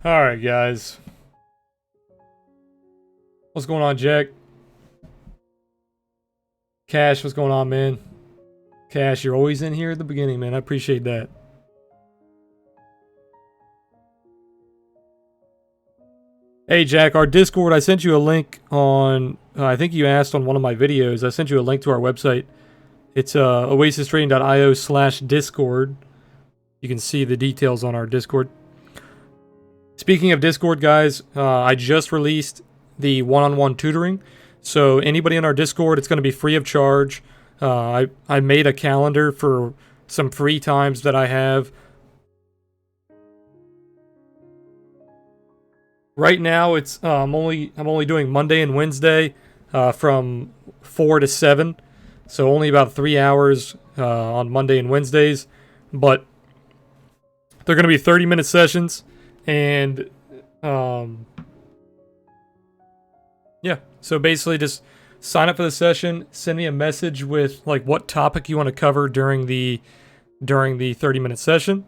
Alright, guys. What's going on, Jack? Cash, what's going on, man? Cash, you're always in here at the beginning, man. I appreciate that. Hey, Jack, our Discord, I sent you a link on, I think you asked on one of my videos. I sent you a link to our website. It's oasistrading.io/discord. You can see the details on our Discord. Speaking of Discord, guys, I just released the one-on-one tutoring. So anybody in our Discord, it's going to be free of charge. I made a calendar for some free times that I have. Right now, it's I'm only doing Monday and Wednesday from 4 to 7, so only about 3 hours on Monday and Wednesdays. But they're going to be 30-minute sessions, and yeah. So basically, just sign up for the session. Send me a message with like what topic you want to cover during the 30-minute session,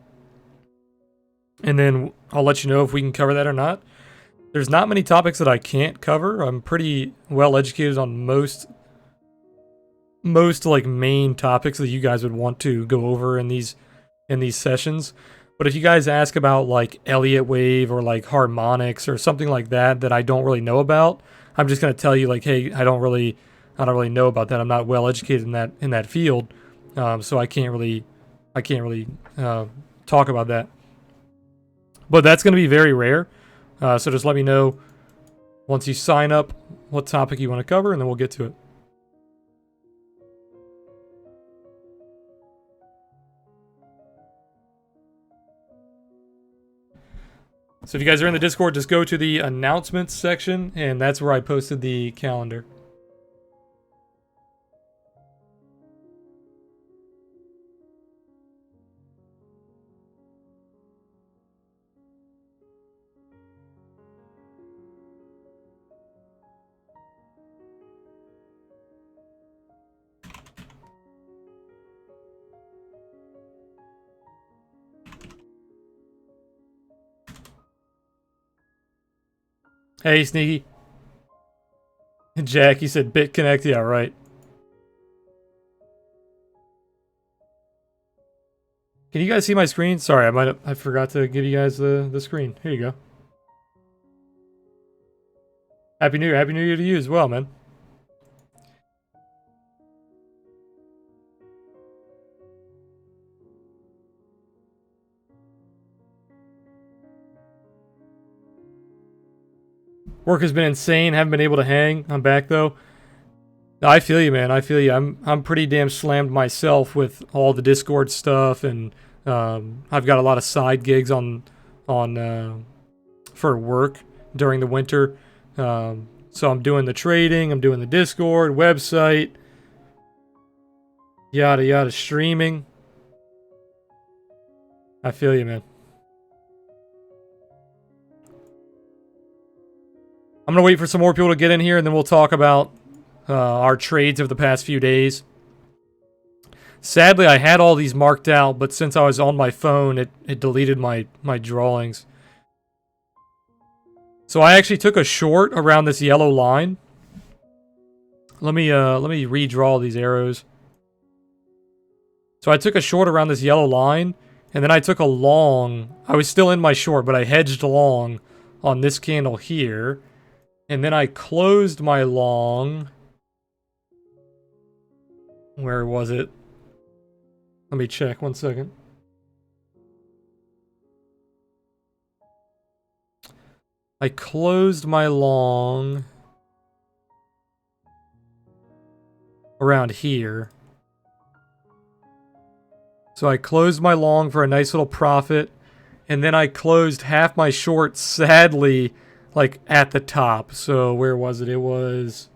and then I'll let you know if we can cover that or not. There's not many topics that I can't cover. I'm pretty well educated on most like main topics that you guys would want to go over in these sessions. But if you guys ask about like Elliott wave or like harmonics or something like that I don't really know about, I'm just gonna tell you like, hey, I don't really know about that. I'm not well educated in that field, so I can't really talk about that. But that's gonna be very rare. So just let me know once you sign up what topic you want to cover, and then we'll get to it. So if you guys are in the Discord, just go to the announcements section, and that's where I posted the calendar. Hey, Sneaky. Jack, you said BitConnect. Yeah, right. Can you guys see my screen? Sorry, I forgot to give you guys the screen. Here you go. Happy New Year. Happy New Year to you as well, man. Work has been insane. Haven't been able to hang. I'm back though. I feel you, man. I feel you. I'm pretty damn slammed myself with all the Discord stuff, and I've got a lot of side gigs on for work during the winter. So I'm doing the trading. I'm doing the Discord website. Yada yada streaming. I feel you, man. I'm gonna wait for some more people to get in here, and then we'll talk about our trades of the past few days. Sadly, I had all these marked out, but since I was on my phone, it deleted my drawings. So I actually took a short around this yellow line. Let me redraw these arrows. So I took a short around this yellow line, and then I took a long. I was still in my short, but I hedged long on this candle here. And then I closed my long. Where was it? Let me check 1 second. I closed my long around here. So I closed my long for a nice little profit. And then I closed half my short, sadly, like at the top. So where was it? It was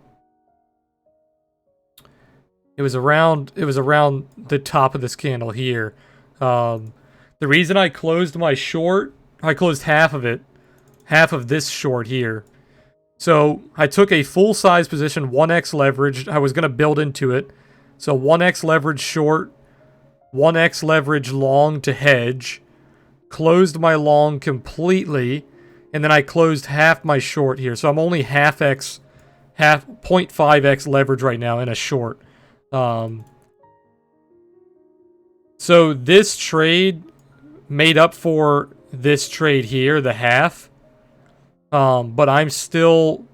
around the top of this candle here. The reason I closed my short, I closed half of it, half of this short here. So I took a full size position, 1x leveraged. I was going to build into it. So 1x leverage short, 1x leverage long to hedge. Closed my long completely. and then I closed half my short here. So I'm only half 0.5x leverage right now in a short. So this trade made up for this trade here, the half. But I'm still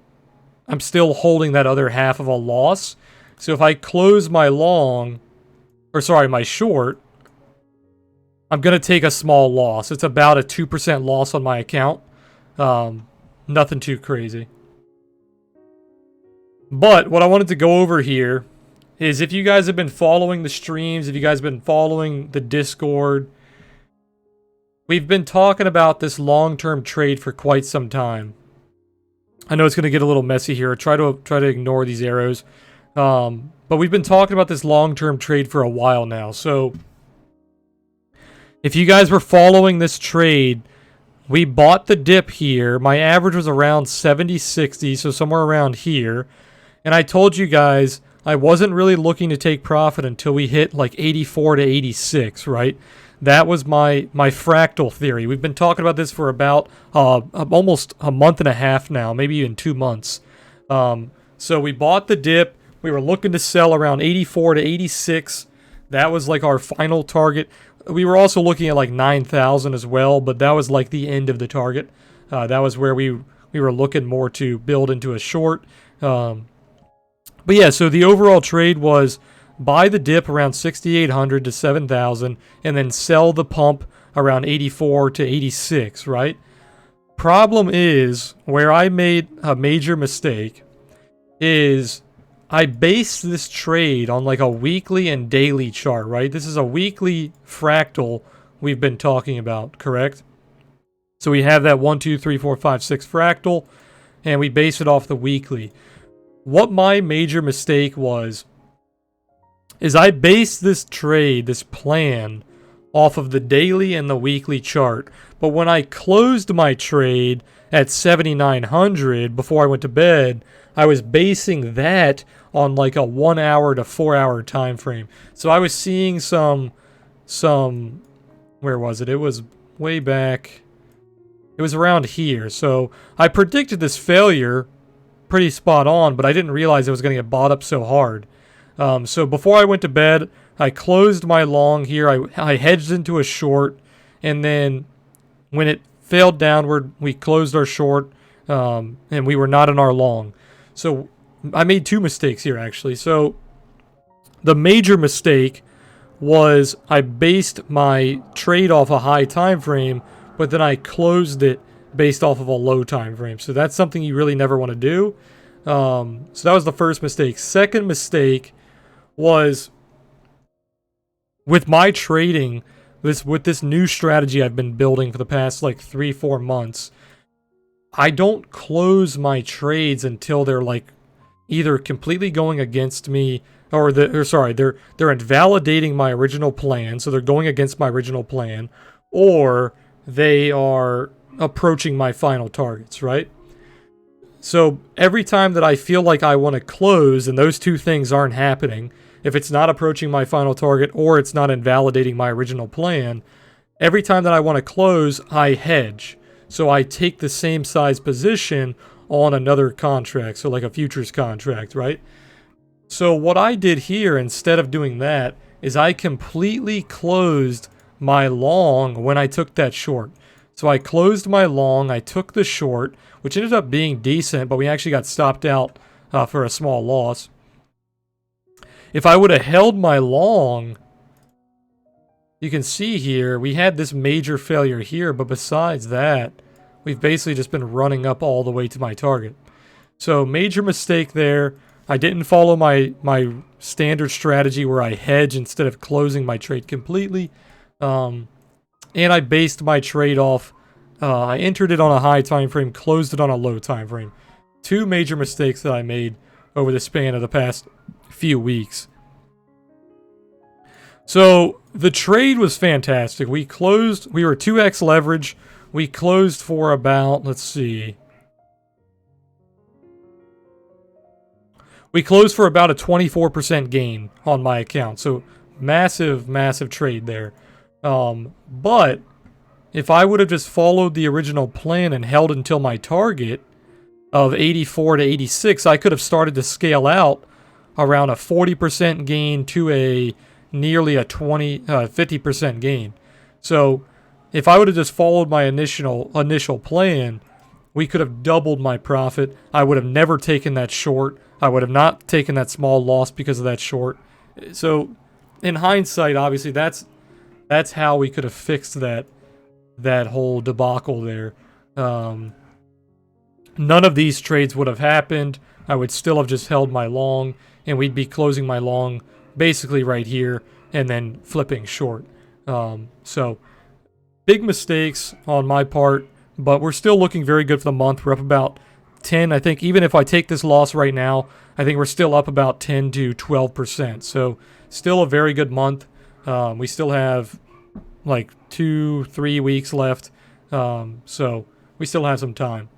holding that other half of a loss. So if I close my my short, I'm going to take a small loss. It's about a 2% loss on my account. Nothing too crazy. But what I wanted to go over here is, if you guys have been following the streams, if you guys have been following the Discord, we've been talking about this long-term trade for quite some time. I know it's going to get a little messy here. Try to ignore these arrows. But we've been talking about this long-term trade for a while now. So if you guys were following this trade, we bought the dip here. My average was around 70-60, so somewhere around here. And I told you guys I wasn't really looking to take profit until we hit like 84 to 86, right? That was my fractal theory. We've been talking about this for about almost a month and a half now, maybe even 2 months. So we bought the dip. We were looking to sell around 84 to 86. That was like our final target. We were also looking at like 9,000 as well, but that was like the end of the target. That was where we were looking more to build into a short. But yeah, so the overall trade was buy the dip around 6,800 to 7,000 and then sell the pump around 84 to 86, right? Problem is, where I made a major mistake is I based this trade on like a weekly and daily chart, right? This is a weekly fractal we've been talking about, correct? So we have that 1, 2, 3, 4, 5, 6 fractal, and we base it off the weekly. What my major mistake was is I based this trade, this plan, off of the daily and the weekly chart. But when I closed my trade at 7,900 before I went to bed, I was basing that on like a 1 hour to 4 hour time frame. So I was seeing some where was it? It was way back. It was around here. So I predicted this failure pretty spot on, but I didn't realize it was going to get bought up so hard. So before I went to bed, I closed my long here. I hedged into a short, and then when it failed downward, we closed our short, and we were not in our long. So I made 2 mistakes here, actually. So the major mistake was I based my trade off a high time frame, but then I closed it based off of a low time frame. So that's something you really never want to do. So that was the first mistake. Second mistake was with my trading, with this new strategy I've been building for the past like 3-4 months. I don't close my trades until they're like either completely going against me they're invalidating my original plan, so they're going against my original plan, or they are approaching my final targets, right? So every time that I feel like I want to close and those two things aren't happening, if it's not approaching my final target or it's not invalidating my original plan, every time that I want to close, I hedge. So I take the same size position on another contract, so like a futures contract, right? So what I did here, instead of doing that, is I completely closed my long when I took that short. So I closed my long, I took the short, which ended up being decent, but we actually got stopped out for a small loss. If I would have held my long, you can see here, we had this major failure here, but besides that, we've basically just been running up all the way to my target. So major mistake there. I didn't follow my standard strategy where I hedge instead of closing my trade completely. And I based my trade off. I entered it on a high time frame, closed it on a low time frame. Two major mistakes that I made over the span of the past few weeks. So the trade was fantastic. We were 2x leverage. We closed for about, let's see. We closed for about a 24% gain on my account. So massive, massive trade there. But if I would have just followed the original plan and held until my target of 84 to 86, I could have started to scale out around a 40% gain to a nearly a 50% gain. So if I would have just followed my initial plan, we could have doubled my profit. I would have never taken that short. I would have not taken that small loss because of that short. So in hindsight, obviously that's how we could have fixed that whole debacle there. None of these trades would have happened. I would still have just held my long, and we'd be closing my long basically right here and then flipping short. So big mistakes on my part, but we're still looking very good for the month. We're up about 10. I think even if I take this loss right now, I think we're still up about 10 to 12%. So still a very good month. We still have like 2-3 weeks left. So we still have some time.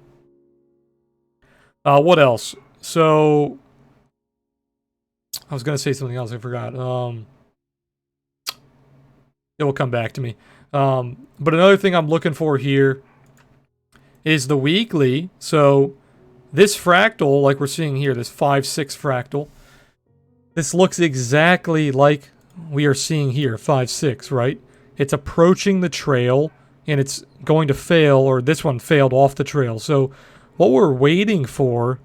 What else? So I was going to say something else. I forgot. It will come back to me. But another thing I'm looking for here is the weekly. So this fractal, like we're seeing here, this 5-6 fractal, this looks exactly like we are seeing here, 5-6, right? It's approaching the trail, and it's going to fail, or this one failed off the trail. So what we're waiting for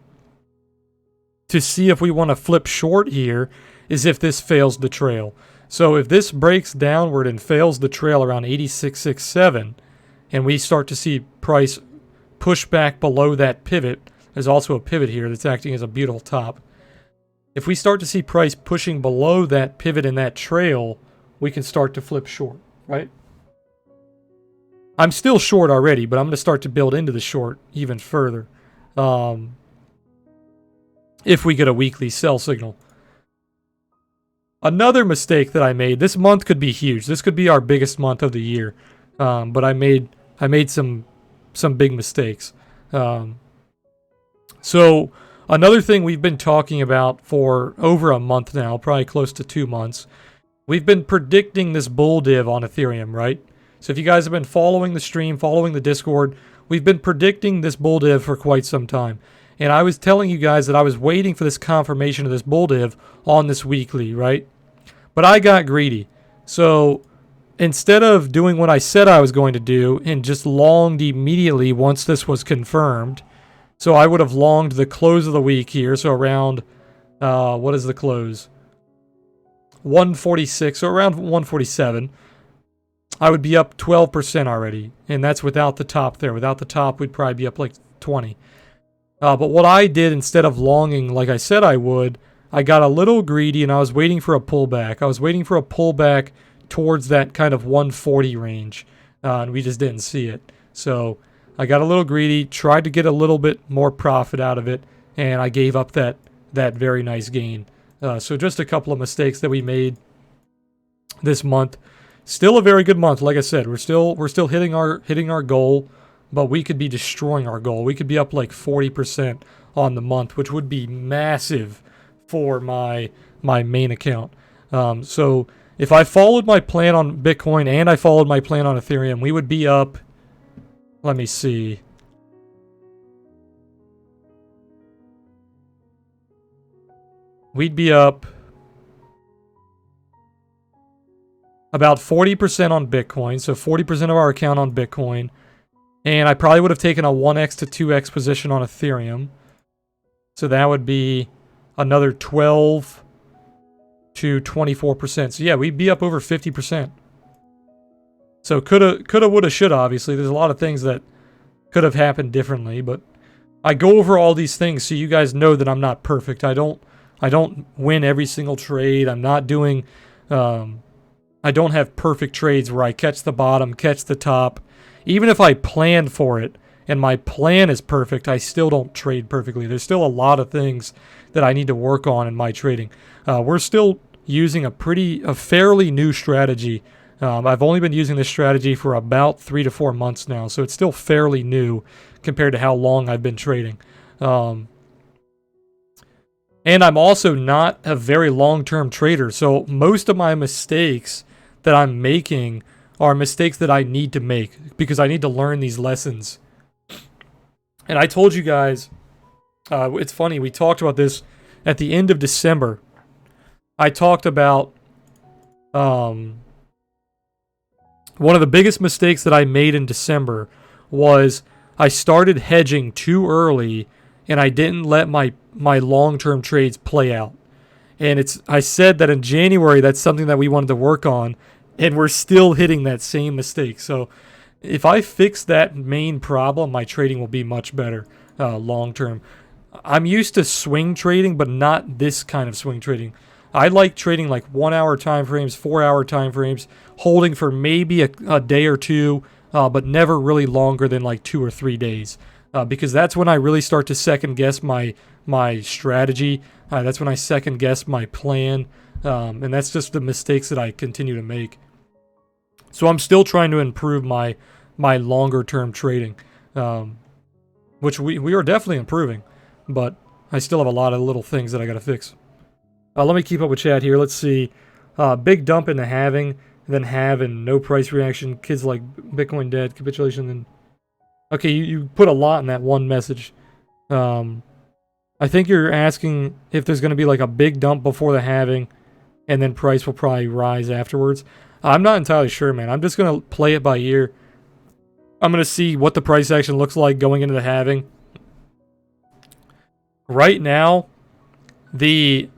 to see if we want to flip short here is if this fails the trail. So if this breaks downward and fails the trail around 86.67, and we start to see price push back below that pivot, there's also a pivot here that's acting as a beautiful top. If we start to see price pushing below that pivot in that trail, we can start to flip short, right? I'm still short already, but I'm going to start to build into the short even further if we get a weekly sell signal. Another mistake that I made, this month could be huge. This could be our biggest month of the year, but I made some big mistakes. So another thing we've been talking about for over a month now, probably close to 2 months, we've been predicting this bull div on Ethereum, right? So if you guys have been following the stream, following the Discord, we've been predicting this bull div for quite some time. And I was telling you guys that I was waiting for this confirmation of this bull div on this weekly, right? But I got greedy. So instead of doing what I said I was going to do and just longed immediately once this was confirmed, so I would have longed the close of the week here, so around, what is the close? 146, or around 147. I would be up 12% already, and that's without the top there. Without the top, we'd probably be up like 20. But what I did, instead of longing like I said I would, I got a little greedy and I was waiting for a pullback. I was waiting for a pullback towards that kind of 140 range, and we just didn't see it. So I got a little greedy, tried to get a little bit more profit out of it, and I gave up that very nice gain. So just a couple of mistakes that we made this month. Still a very good month. Like I said, we're still hitting our goal, but we could be destroying our goal. We could be up like 40% on the month, which would be massive for my main account. So if I followed my plan on Bitcoin and I followed my plan on Ethereum, we would be up, let me see, we'd be up about 40% on Bitcoin, so 40% of our account on Bitcoin, and I probably would have taken a 1x to 2x position on Ethereum, so that would be another 12 to 24%. So yeah, we'd be up over 50%. So coulda, woulda, shoulda, obviously. There's a lot of things that could have happened differently, but I go over all these things so you guys know that I'm not perfect. I don't win every single trade. I'm not doing... I don't have perfect trades where I catch the bottom, catch the top. Even if I planned for it and my plan is perfect, I still don't trade perfectly. There's still a lot of things that I need to work on in my trading. We're still using a fairly new strategy. I've only been using this strategy for about 3 to 4 months now, so it's still fairly new compared to how long I've been trading. And I'm also not a very long-term trader, so most of my mistakes that I'm making are mistakes that I need to make because I need to learn these lessons. And I told you guys, it's funny, we talked about this at the end of December. I talked about one of the biggest mistakes that I made in December was I started hedging too early and I didn't let my long-term trades play out. And I said that in January that's something that we wanted to work on, and we're still hitting that same mistake. So if I fix that main problem, my trading will be much better long-term. I'm used to swing trading, but not this kind of swing trading. I like trading like 1 hour time frames, 4 hour time frames, holding for maybe a day or two, but never really longer than like 2 or 3 days. Because that's when I really start to second guess my strategy. That's when I second guess my plan. And that's just the mistakes that I continue to make. So I'm still trying to improve my longer term trading, which we are definitely improving, but I still have a lot of little things that I got to fix. Let me keep up with chat here. Let's see. Big dump into halving, then halve and no price reaction. Kids like Bitcoin dead, capitulation. Then okay, you put a lot in that one message. I think you're asking if there's going to be like a big dump before the halving, and then price will probably rise afterwards. I'm not entirely sure, man. I'm just going to play it by ear. I'm going to see what the price action looks like going into the halving. Right now, the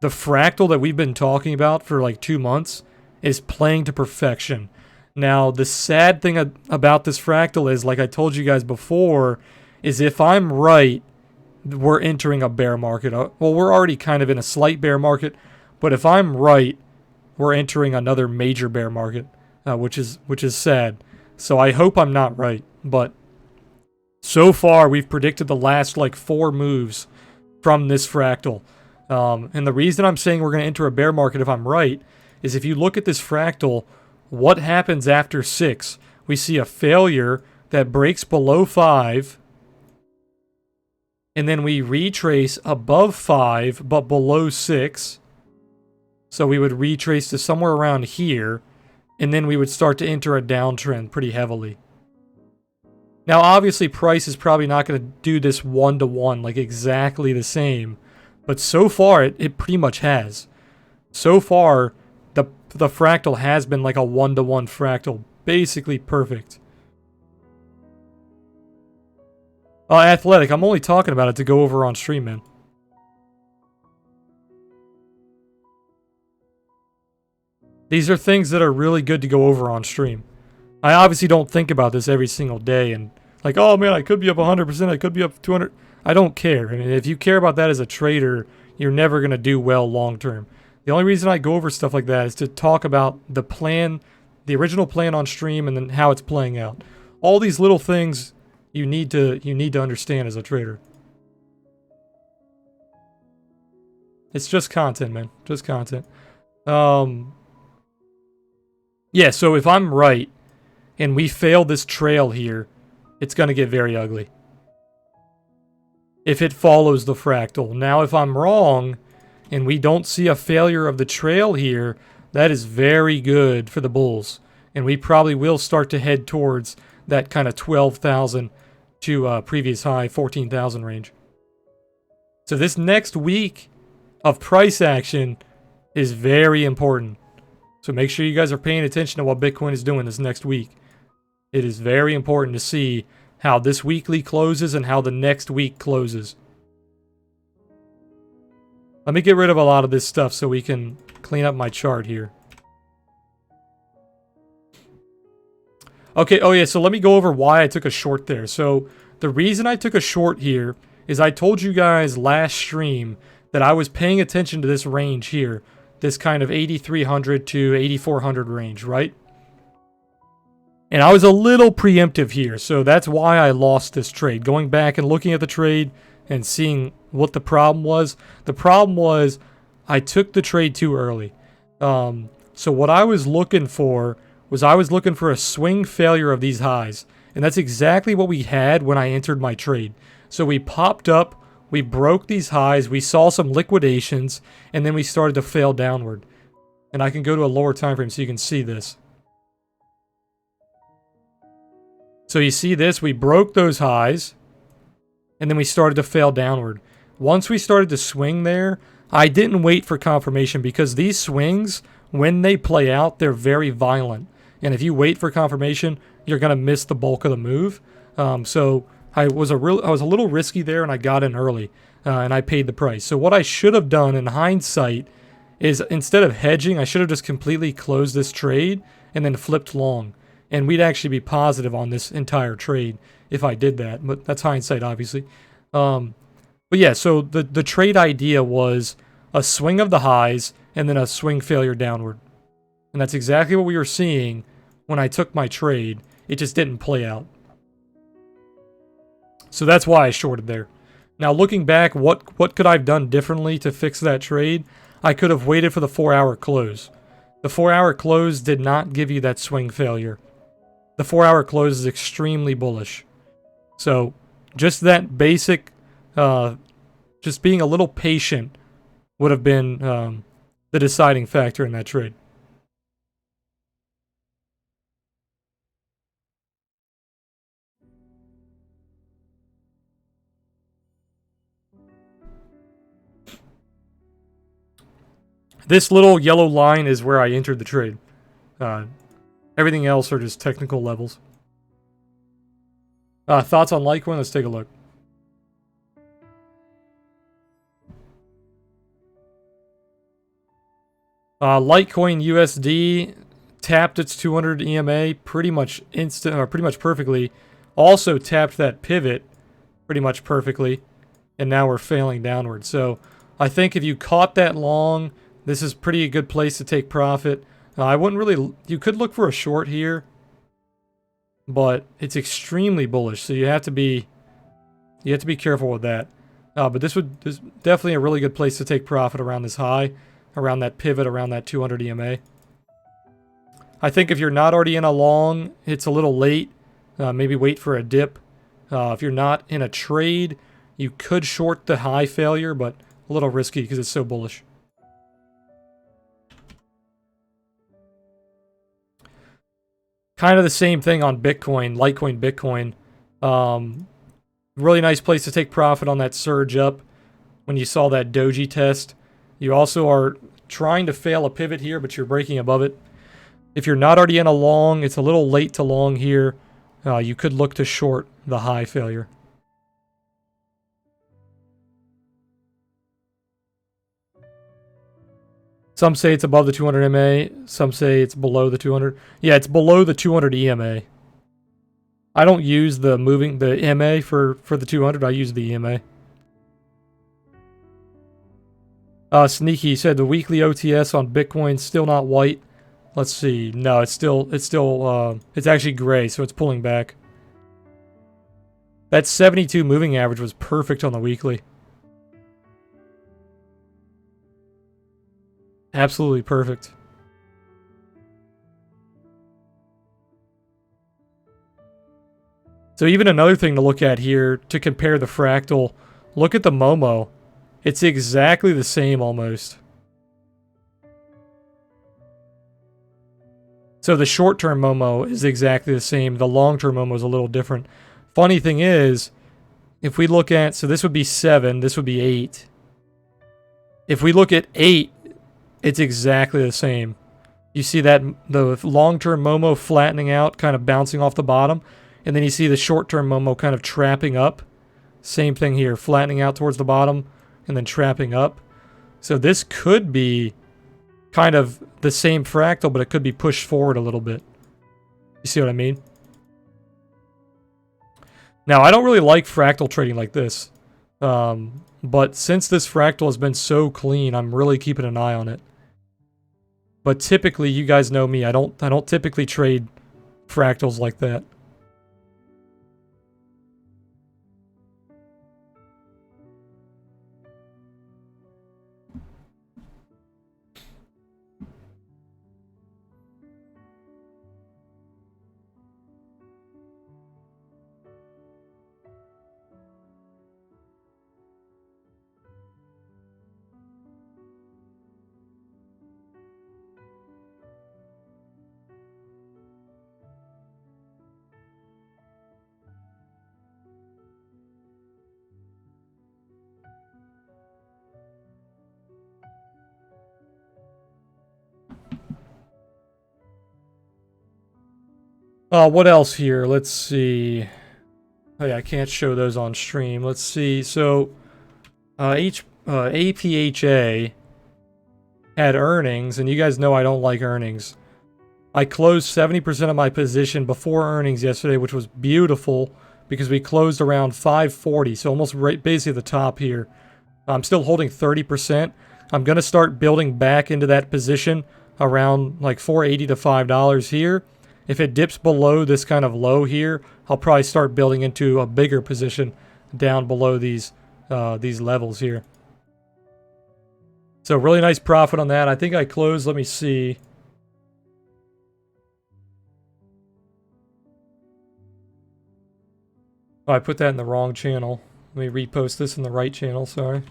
fractal that we've been talking about for like 2 months is playing to perfection. Now, the sad thing about this fractal is, like I told you guys before, is if I'm right, we're entering a bear market. Well, we're already kind of in a slight bear market, but if I'm right, we're entering another major bear market, which is sad. So I hope I'm not right, but so far we've predicted the last like 4 moves from this fractal. And the reason I'm saying we're going to enter a bear market if I'm right is if you look at this fractal, what happens after 6? We see a failure that breaks below 5, and then we retrace above 5 but below 6. So we would retrace to somewhere around here, and then we would start to enter a downtrend pretty heavily. Now, obviously, price is probably not going to do this 1-to-1, like exactly the same. But so far, it pretty much has. So far, the fractal has been like a 1-to-1 fractal. Basically perfect. Athletic, I'm only talking about it to go over on stream, man. These are things that are really good to go over on stream. I obviously don't think about this every single day and like, oh man, I could be up 100%, I could be up 200. I don't care. And if you care about that as a trader, you're never going to do well long term. The only reason I go over stuff like that is to talk about the plan, the original plan on stream, and then how it's playing out. All these little things you need to understand as a trader. It's just content, man. Just content. Yeah, so if I'm right and we fail this trail here, it's going to get very ugly. If it follows the fractal. Now, if I'm wrong and we don't see a failure of the trail here, that is very good for the bulls. And we probably will start to head towards that kind of 12,000 to previous high 14,000 range. So this next week of price action is very important. So make sure you guys are paying attention to what Bitcoin is doing this next week. It is very important to see how this weekly closes and how the next week closes. Let me get rid of a lot of this stuff so we can clean up my chart here. Okay, oh yeah, so let me go over why I took a short there. So the reason I took a short here is I told you guys last stream that I was paying attention to this range here. This kind of 8,300 to 8,400 range, right? And I was a little preemptive here, so that's why I lost this trade. Going back and looking at the trade and seeing what the problem was. The problem was I took the trade too early. So what I was looking for was a swing failure of these highs. And that's exactly what we had when I entered my trade. So we popped up, we broke these highs, we saw some liquidations, and then we started to fail downward. And I can go to a lower time frame so you can see this. So you see this, we broke those highs, and then we started to fail downward. Once we started to swing there, I didn't wait for confirmation because these swings, when they play out, they're very violent. And if you wait for confirmation, you're going to miss the bulk of the move. So I was a little risky there, and I got in early, and I paid the price. So what I should have done in hindsight is instead of hedging, I should have just completely closed this trade and then flipped long. And we'd actually be positive on this entire trade if I did that. But that's hindsight, obviously. But yeah, so the trade idea was a swing of the highs and then a swing failure downward. And that's exactly what we were seeing when I took my trade. It just didn't play out. So that's why I shorted there. Now looking back, what could I have done differently to fix that trade? I could have waited for the 4-hour close. The 4-hour close did not give you that swing failure. The 4-hour close is extremely bullish. So just that basic, just being a little patient would have been the deciding factor in that trade. This little yellow line is where I entered the trade. Everything else are just technical levels. Thoughts on Litecoin? Let's take a look. Litecoin USD tapped its 200 EMA pretty much pretty much perfectly. Also tapped that pivot pretty much perfectly, and now we're failing downward. So I think if you caught that long, this is pretty good place to take profit. I wouldn't really. You could look for a short here, but it's extremely bullish. So you have to be careful with that. But this is definitely a really good place to take profit around this high, around that pivot, around that 200 EMA. I think if you're not already in a long, it's a little late. Maybe wait for a dip. If you're not in a trade, you could short the high failure, but a little risky because it's so bullish. Kind of the same thing on Bitcoin, Litecoin Bitcoin. Really nice place to take profit on that surge up when you saw that doji test. You also are trying to fail a pivot here, but you're breaking above it. If you're not already in a long, it's a little late to long here. You could look to short the high failure. Some say it's above the 200 MA. Some say it's below the 200. Yeah, it's below the 200 EMA. I don't use the MA for the 200. I use the EMA. Sneaky said the weekly OTS on Bitcoin still not white. Let's see. No, it's actually gray, so it's pulling back. That 72 moving average was perfect on the weekly. Absolutely perfect. So even another thing to look at here to compare the fractal, look at the Momo. It's exactly the same almost. So the short-term Momo is exactly the same. The long-term Momo is a little different. Funny thing is, if we look at, so this would be 7, this would be 8. If we look at 8, it's exactly the same. You see that the long-term Momo flattening out, kind of bouncing off the bottom, and then you see the short-term Momo kind of trapping up. Same thing here, flattening out towards the bottom and then trapping up. So this could be kind of the same fractal, but it could be pushed forward a little bit. You see what I mean? Now, I don't really like fractal trading like this. But since this fractal has been so clean, I'm really keeping an eye on it. But typically, you guys know me, I don't typically trade fractals like that. What else here? Let's see. Oh yeah, I can't show those on stream. Let's see. So, APHA had earnings, and you guys know I don't like earnings. I closed 70% of my position before earnings yesterday, which was beautiful because we closed around 540, so almost right, basically the top here. I'm still holding 30%. I'm going to start building back into that position around like $4.80 to $5 here. If it dips below this kind of low here, I'll probably start building into a bigger position down below these levels here. So really nice profit on that. I think I closed, let me see. Oh, I put that in the wrong channel. Let me repost this in the right channel, sorry.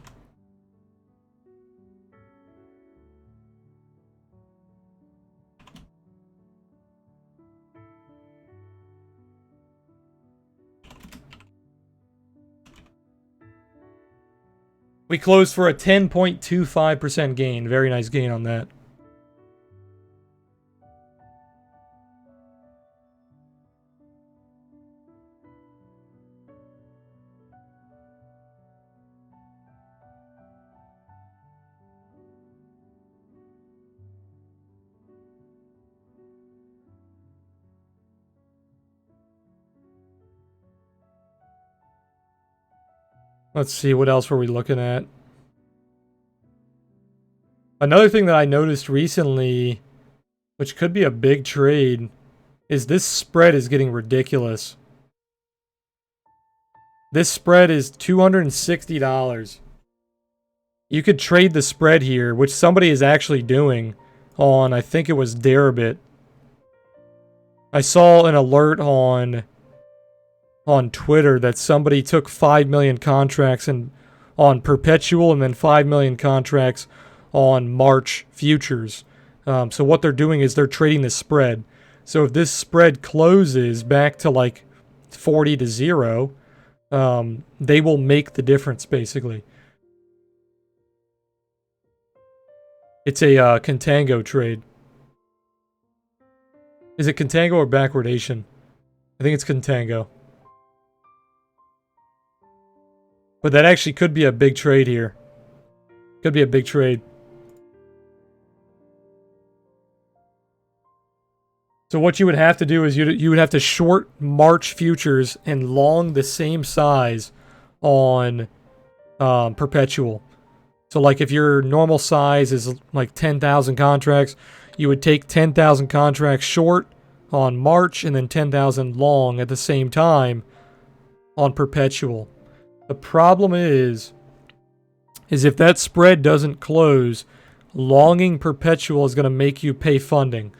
We closed for a 10.25% gain. Very nice gain on that. Let's see, what else were we looking at? Another thing that I noticed recently, which could be a big trade, is this spread is getting ridiculous. This spread is $260. You could trade the spread here, which somebody is actually doing on, I think it was Deribit. I saw an alert on Twitter that somebody took 5 million contracts on perpetual and then 5 million contracts on March futures. So what they're doing is they're trading the spread. So if this spread closes back to like 40 to 0, they will make the difference basically. It's a contango trade. Is it contango or backwardation? I think it's contango. But that actually could be a big trade here. Could be a big trade. So what you would have to do is you would have to short March futures and long the same size on perpetual. So like if your normal size is like 10,000 contracts, you would take 10,000 contracts short on March and then 10,000 long at the same time on perpetual. The problem is if that spread doesn't close, longing perpetual is going to make you pay funding.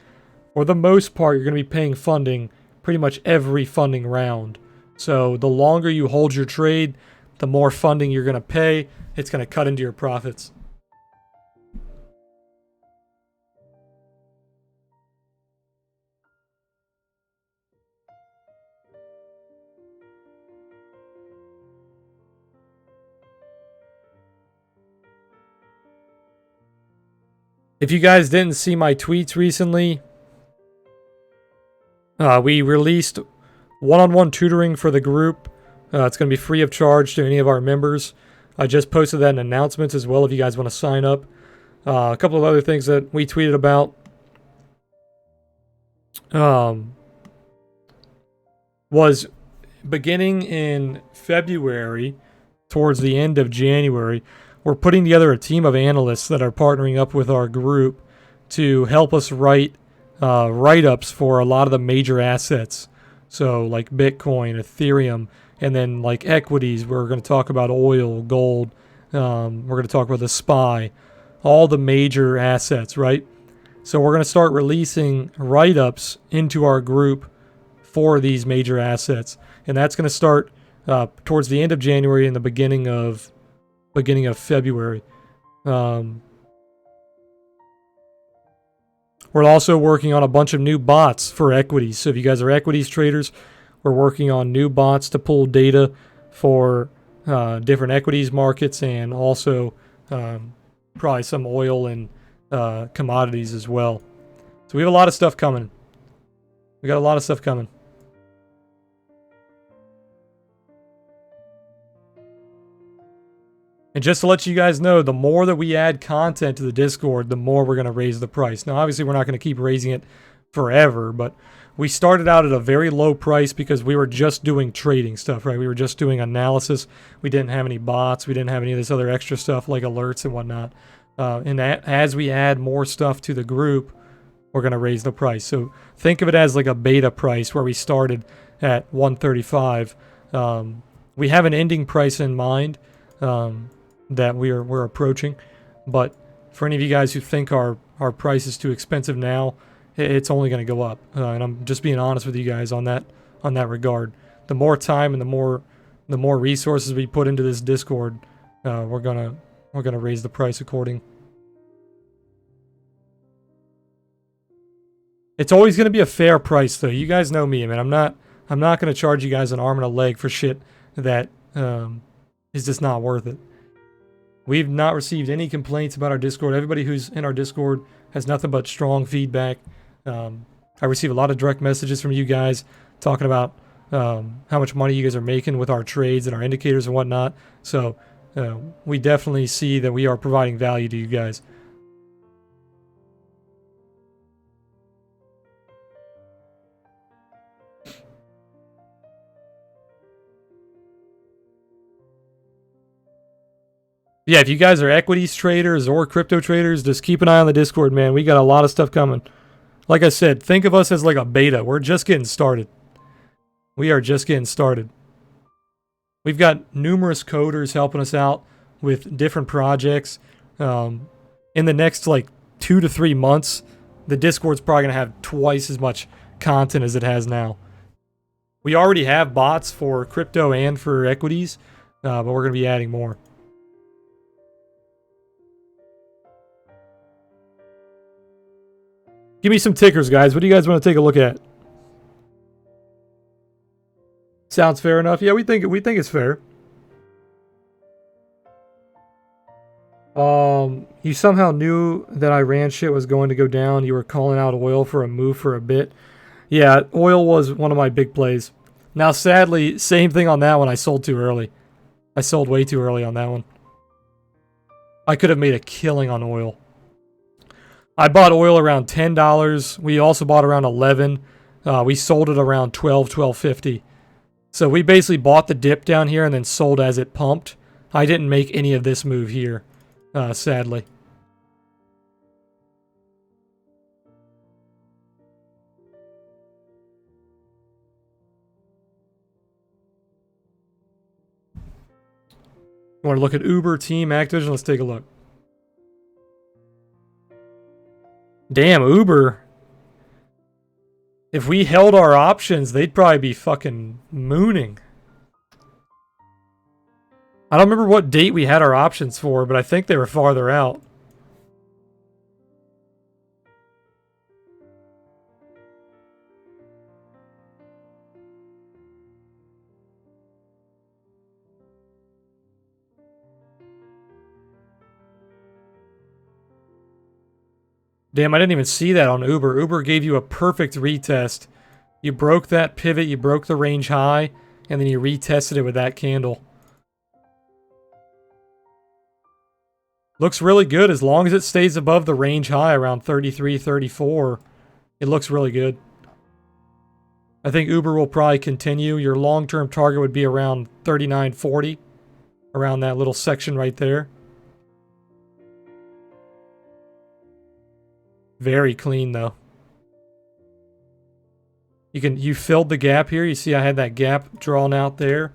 For the most part, you're going to be paying funding pretty much every funding round. So the longer you hold your trade, the more funding you're going to pay. It's going to cut into your profits. If you guys didn't see my tweets recently, we released one-on-one tutoring for the group. It's going to be free of charge to any of our members. I just posted that in announcements as well if you guys want to sign up. A couple of other things that we tweeted about. Was beginning in February, towards the end of January, we're putting together a team of analysts that are partnering up with our group to help us write write-ups for a lot of the major assets. So like Bitcoin, Ethereum, and then like equities, we're going to talk about oil, gold. We're going to talk about the SPY, all the major assets, right? So we're going to start releasing write-ups into our group for these major assets. And that's going to start towards the end of January and the beginning of February. We're also working on a bunch of new bots for equities. So if you guys are equities traders, we're working on new bots to pull data for different equities markets and also probably some oil and commodities as well. So we have a lot of stuff coming. We got a lot of stuff coming. And just to let you guys know, the more that we add content to the Discord, the more we're going to raise the price. Now, obviously, we're not going to keep raising it forever, but we started out at a very low price because we were just doing trading stuff, right? We were just doing analysis. We didn't have any bots. We didn't have any of this other extra stuff like alerts and whatnot. And as we add more stuff to the group, we're going to raise the price. So think of it as like a beta price where we started at 135. We have an ending price in mind. That we're approaching, but for any of you guys who think our price is too expensive now, it's only going to go up. And I'm just being honest with you guys on that regard. The more time and the more resources we put into this Discord, we're gonna raise the price according. It's always going to be a fair price, though. You guys know me, man. I'm not going to charge you guys an arm and a leg for shit that is just not worth it. We've not received any complaints about our Discord. Everybody who's in our Discord has nothing but strong feedback. I receive a lot of direct messages from you guys talking about how much money you guys are making with our trades and our indicators and whatnot. So we definitely see that we are providing value to you guys. Yeah, if you guys are equities traders or crypto traders, just keep an eye on the Discord, man. We got a lot of stuff coming. Like I said, think of us as like a beta. We're just getting started. We are just getting started. We've got numerous coders helping us out with different projects. In the next like 2 to 3 months, the Discord's probably going to have twice as much content as it has now. We already have bots for crypto and for equities, but we're going to be adding more. Give me some tickers, guys. What do you guys want to take a look at? Sounds fair enough. Yeah, we think it's fair. You somehow knew that Iran shit was going to go down. You were calling out oil for a move for a bit. Yeah, oil was one of my big plays. Now, sadly, same thing on that one. I sold too early. I sold way too early on that one. I could have made a killing on oil. I bought oil around $10. We also bought around 11. We sold it around 12, $12.50. So we basically bought the dip down here and then sold as it pumped. I didn't make any of this move here, sadly. You want to look at Uber, Team, Activision? Let's take a look. Damn, Uber. If we held our options, they'd probably be fucking mooning. I don't remember what date we had our options for, but I think they were farther out. Damn, I didn't even see that on Uber. Uber gave you a perfect retest. You broke that pivot, you broke the range high, and then you retested it with that candle. Looks really good as long as it stays above the range high around 33, 34. It looks really good. I think Uber will probably continue. Your long-term target would be around 39.40, around that little section right there. Very clean though. You filled the gap here. You see I had that gap drawn out there.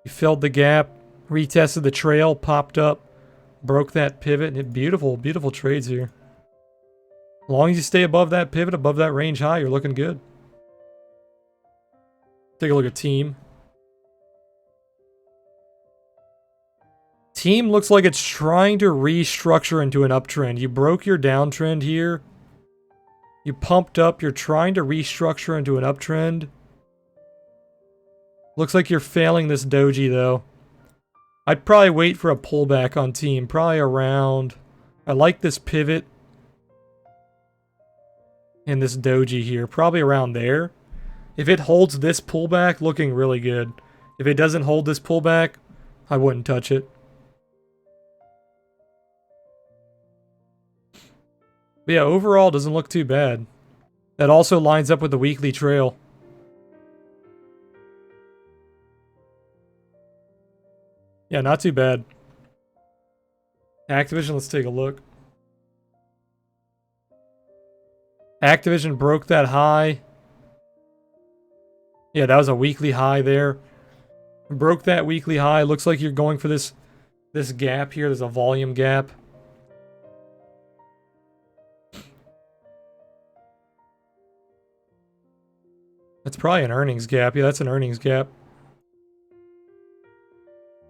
You filled the gap, retested the trail, popped up, broke that pivot, and beautiful, beautiful trades here. As long as you stay above that pivot, above that range high, you're looking good. Take a look at Team. Team looks like it's trying to restructure into an uptrend. You broke your downtrend here. You pumped up. You're trying to restructure into an uptrend. Looks like you're failing this doji, though. I'd probably wait for a pullback on Team. Probably around... I like this pivot. And this doji here. Probably around there. If it holds this pullback, looking really good. If it doesn't hold this pullback, I wouldn't touch it. But yeah, overall doesn't look too bad. That also lines up with the weekly trail. Yeah, not too bad. Activision, let's take a look. Activision broke that high. Yeah, that was a weekly high there. Broke that weekly high. Looks like you're going for this gap here. There's a volume gap. That's probably an earnings gap. Yeah, that's an earnings gap.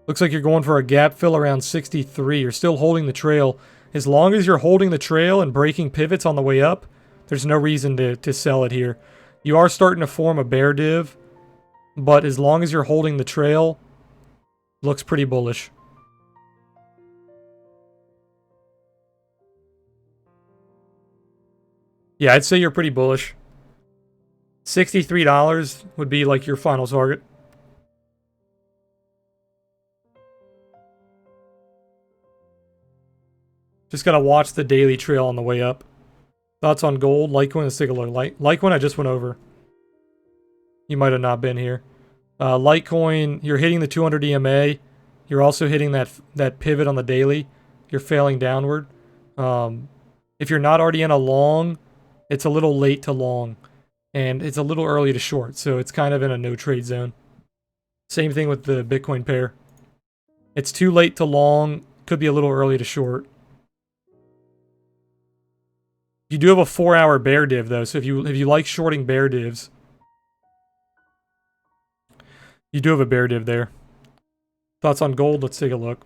Looks like you're going for a gap fill around 63. You're still holding the trail. As long as you're holding the trail and breaking pivots on the way up, there's no reason to sell it here. You are starting to form a bear div, but as long as you're holding the trail, looks pretty bullish. Yeah, I'd say you're pretty bullish. $63 would be like your final target. Just gotta watch the daily trail on the way up. Thoughts on gold? Litecoin, let's take a look. Litecoin I just went over. You might have not been here. Litecoin, you're hitting the 200 EMA. You're also hitting that pivot on the daily. You're failing downward. If you're not already in a long, it's a little late to long. And it's a little early to short, so it's kind of in a no trade zone. Same thing with the Bitcoin pair. It's too late to long, could be a little early to short. You do have a 4-hour bear div though, so if you like shorting bear divs, you do have a bear div there. Thoughts on gold? Let's take a look.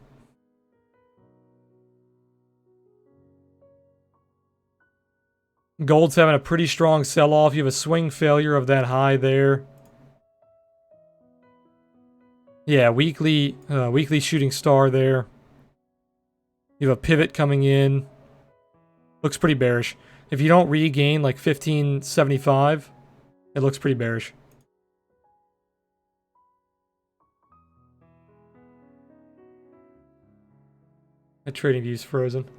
Gold's having a pretty strong sell-off. You have a swing failure of that high there. Yeah, weekly shooting star there. You have a pivot coming in. Looks pretty bearish. If you don't regain like 1575, it looks pretty bearish. My trading view's frozen.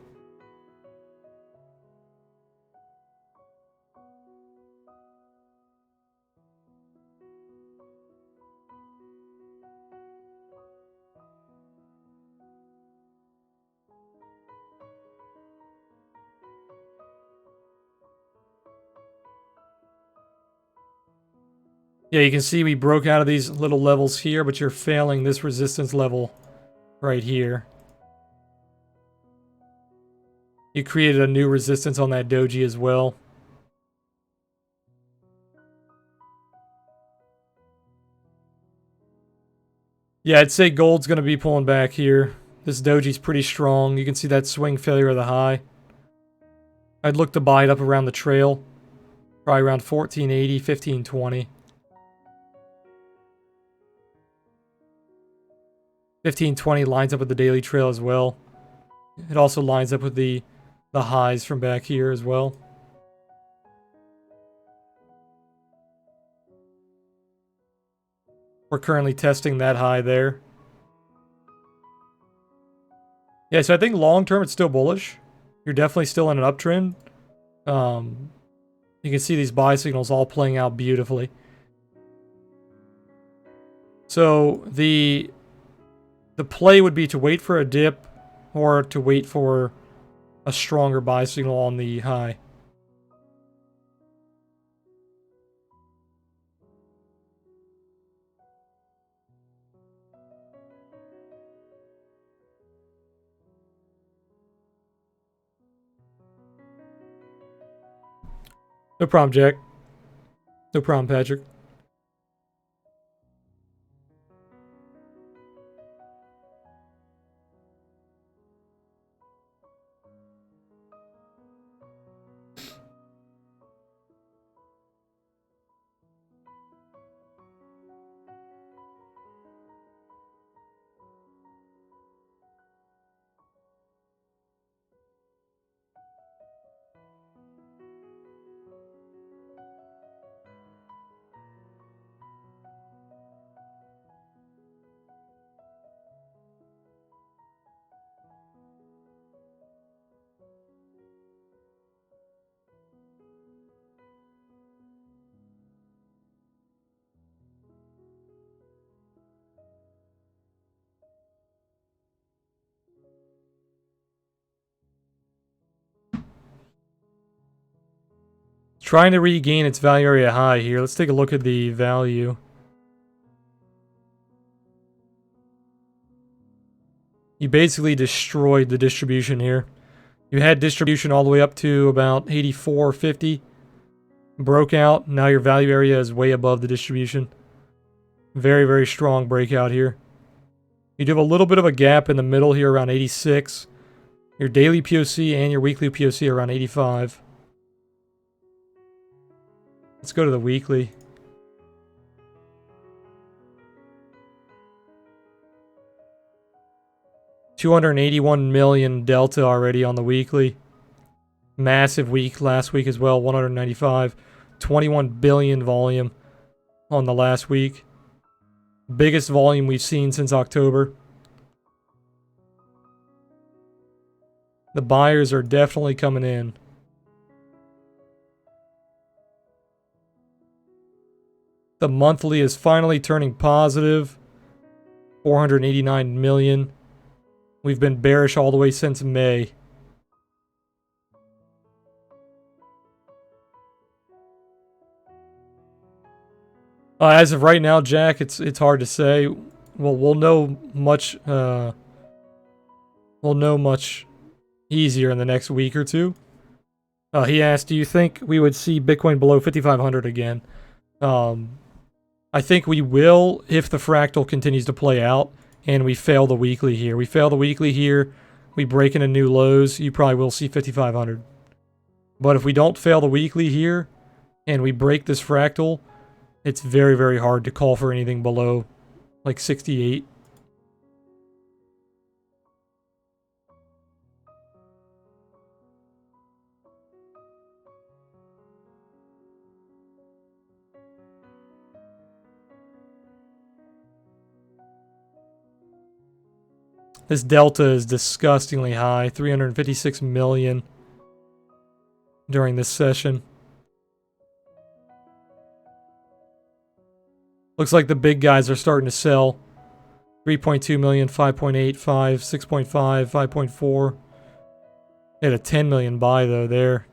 Yeah, you can see we broke out of these little levels here, but you're failing this resistance level right here. You created a new resistance on that doji as well. Yeah, I'd say gold's going to be pulling back here. This doji's pretty strong. You can see that swing failure of the high. I'd look to buy it up around the trail. Probably around 1480, 1520. 1520 lines up with the daily trail as well. It also lines up with the highs from back here as well. We're currently testing that high there. Yeah, so I think long term it's still bullish. You're definitely still in an uptrend. You can see these buy signals all playing out beautifully. So the play would be to wait for a dip or to wait for a stronger buy signal on the high. No problem, Jack. No problem, Patrick. trying to regain its value area high here. Let's take a look at the value. You basically destroyed the distribution here. You had distribution all the way up to about 84.50. Broke out. Now your value area is way above the distribution. Very, very strong breakout here. You do have a little bit of a gap in the middle here around 86. Your daily POC and your weekly POC are around 85. Let's go to the weekly. $281 million delta already on the weekly. Massive week last week as well, 195. 21 billion volume on the last week. Biggest volume we've seen since October. The buyers are definitely coming in. The monthly is finally turning positive. 489 million. We've been bearish all the way since May. As of right now, Jack, it's hard to say. Well, we'll know much easier in the next week or two. He asked, do you think we would see Bitcoin below 5,500 again? I think we will if the fractal continues to play out and we fail the weekly here. We fail the weekly here, we break into new lows, you probably will see 5,500. But if we don't fail the weekly here and we break this fractal, it's very, very hard to call for anything below like 68. This delta is disgustingly high, 356 million during this session. Looks like the big guys are starting to sell. 3.2 million, 5.8, 5, 6.5, 5.4. They had a 10 million buy though there.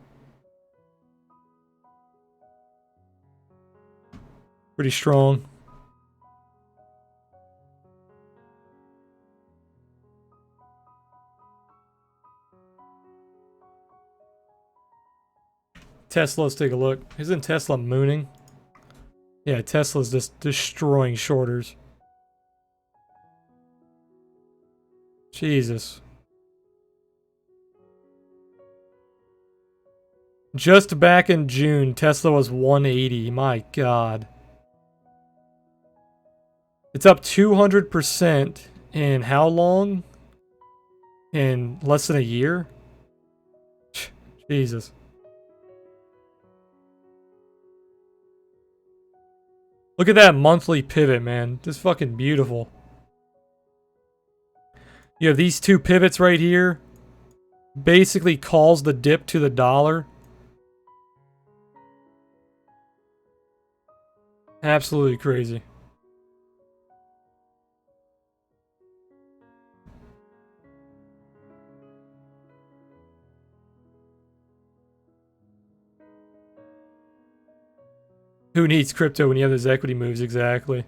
Pretty strong. Tesla, let's take a look. Isn't Tesla mooning? Yeah, Tesla's just destroying shorters. Jesus. Just back in June, Tesla was 180. My God. It's up 200% in how long? In less than a year? Jesus. Look at that monthly pivot, man. Just fucking beautiful. You have these two pivots right here. Basically calls the dip to the dollar. Absolutely crazy. Who needs crypto when you have those equity moves? Exactly.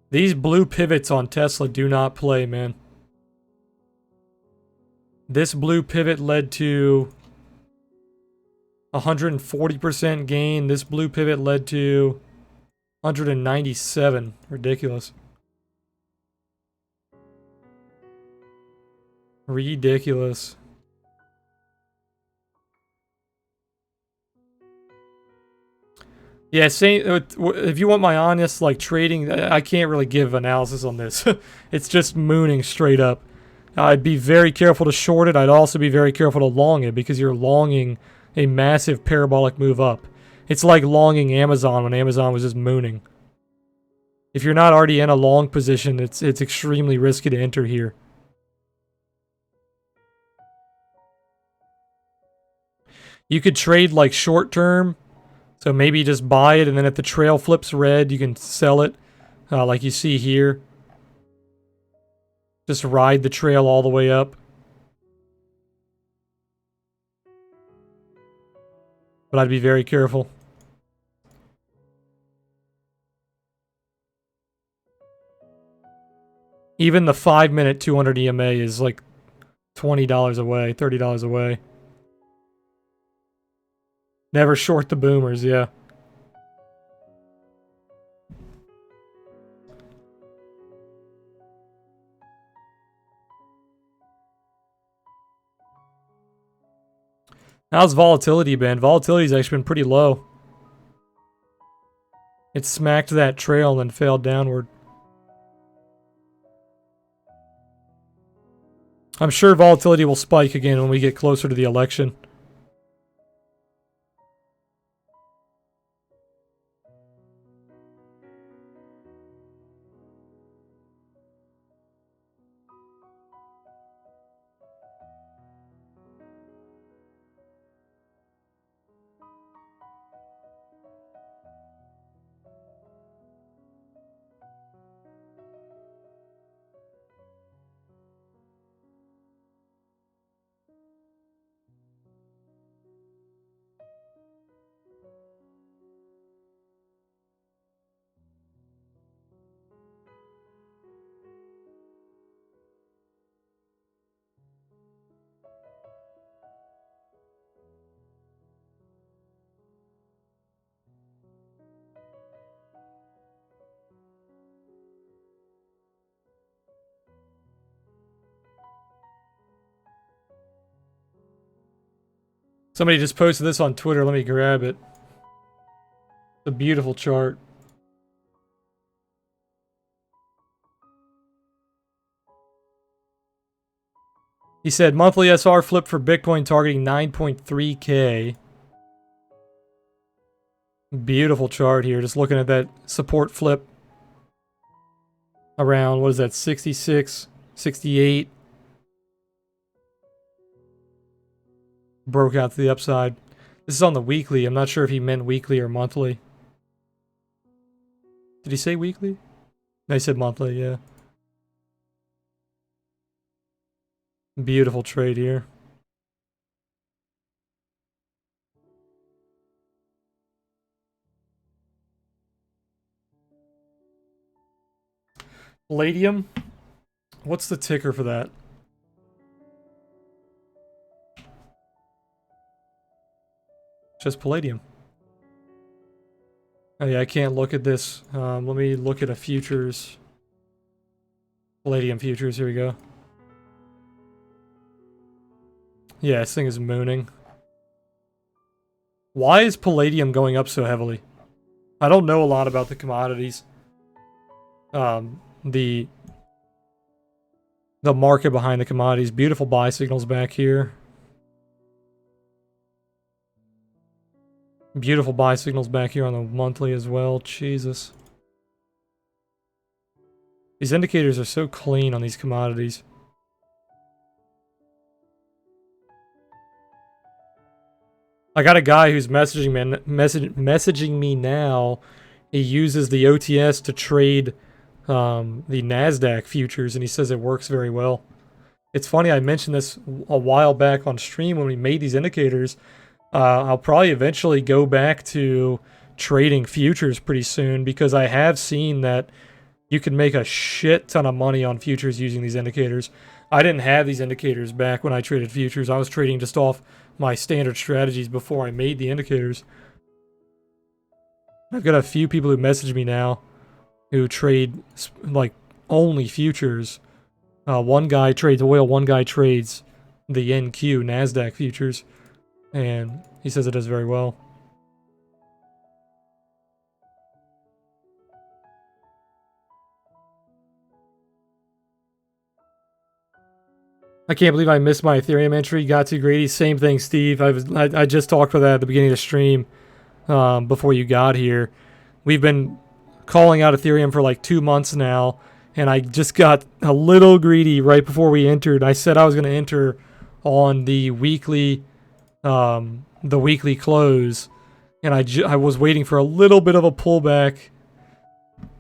These blue pivots on Tesla do not play, man. This blue pivot led to 140% gain. This blue pivot led to 197. Ridiculous. Ridiculous. Yeah, if you want my honest, like, trading, I can't really give analysis on this. It's just mooning straight up. I'd be very careful to short it. I'd also be very careful to long it because you're longing a massive parabolic move up. It's like longing Amazon when Amazon was just mooning. If you're not already in a long position, it's extremely risky to enter here. You could trade like short term. So maybe just buy it, and then if the trail flips red, you can sell it, like you see here. Just ride the trail all the way up. but I'd be very careful. Even the 5-minute 200 EMA is like $20 away, $30 away. Never short the boomers, yeah. How's volatility been? Volatility's actually been pretty low. It smacked that trail and then fell downward. I'm sure volatility will spike again when we get closer to the election. Somebody just posted this on Twitter. Let me grab it. It's a beautiful chart. He said monthly SR flip for Bitcoin targeting 9.3K. Beautiful chart here. Just looking at that support flip around, what is that, 66, 68. Broke out to the upside. This is on the weekly. I'm not sure if he meant weekly or monthly. Did he say weekly? No, he said monthly, yeah. Beautiful trade here. Palladium? What's the ticker for that? Just Palladium. Oh yeah, I can't look at this. Let me look at a futures. Palladium futures, here we go. Yeah, this thing is mooning. Why is Palladium going up so heavily? I don't know a lot about the commodities. The market behind the commodities. Beautiful buy signals back here. Beautiful buy signals back here on the monthly as well. Jesus. These indicators are so clean on these commodities. I got a guy who's messaging me now. He uses the OTS to trade the NASDAQ futures, and he says it works very well. It's funny, I mentioned this a while back on stream when we made these indicators. I'll probably eventually go back to trading futures pretty soon because I have seen that you can make a shit ton of money on futures using these indicators. I didn't have these indicators back when I traded futures. I was trading just off my standard strategies before I made the indicators. I've got a few people who message me now who trade like only futures. One guy trades oil, one guy trades the NQ, NASDAQ futures, and he says it does very well. I can't believe I missed my Ethereum entry. Got too greedy. Same thing, Steve. I just talked about that at the beginning of the stream before you got here. We've been calling out Ethereum for like 2 months now, and I just got a little greedy right before we entered. I said I was going to enter on the weekly close, and I was waiting for a little bit of a pullback.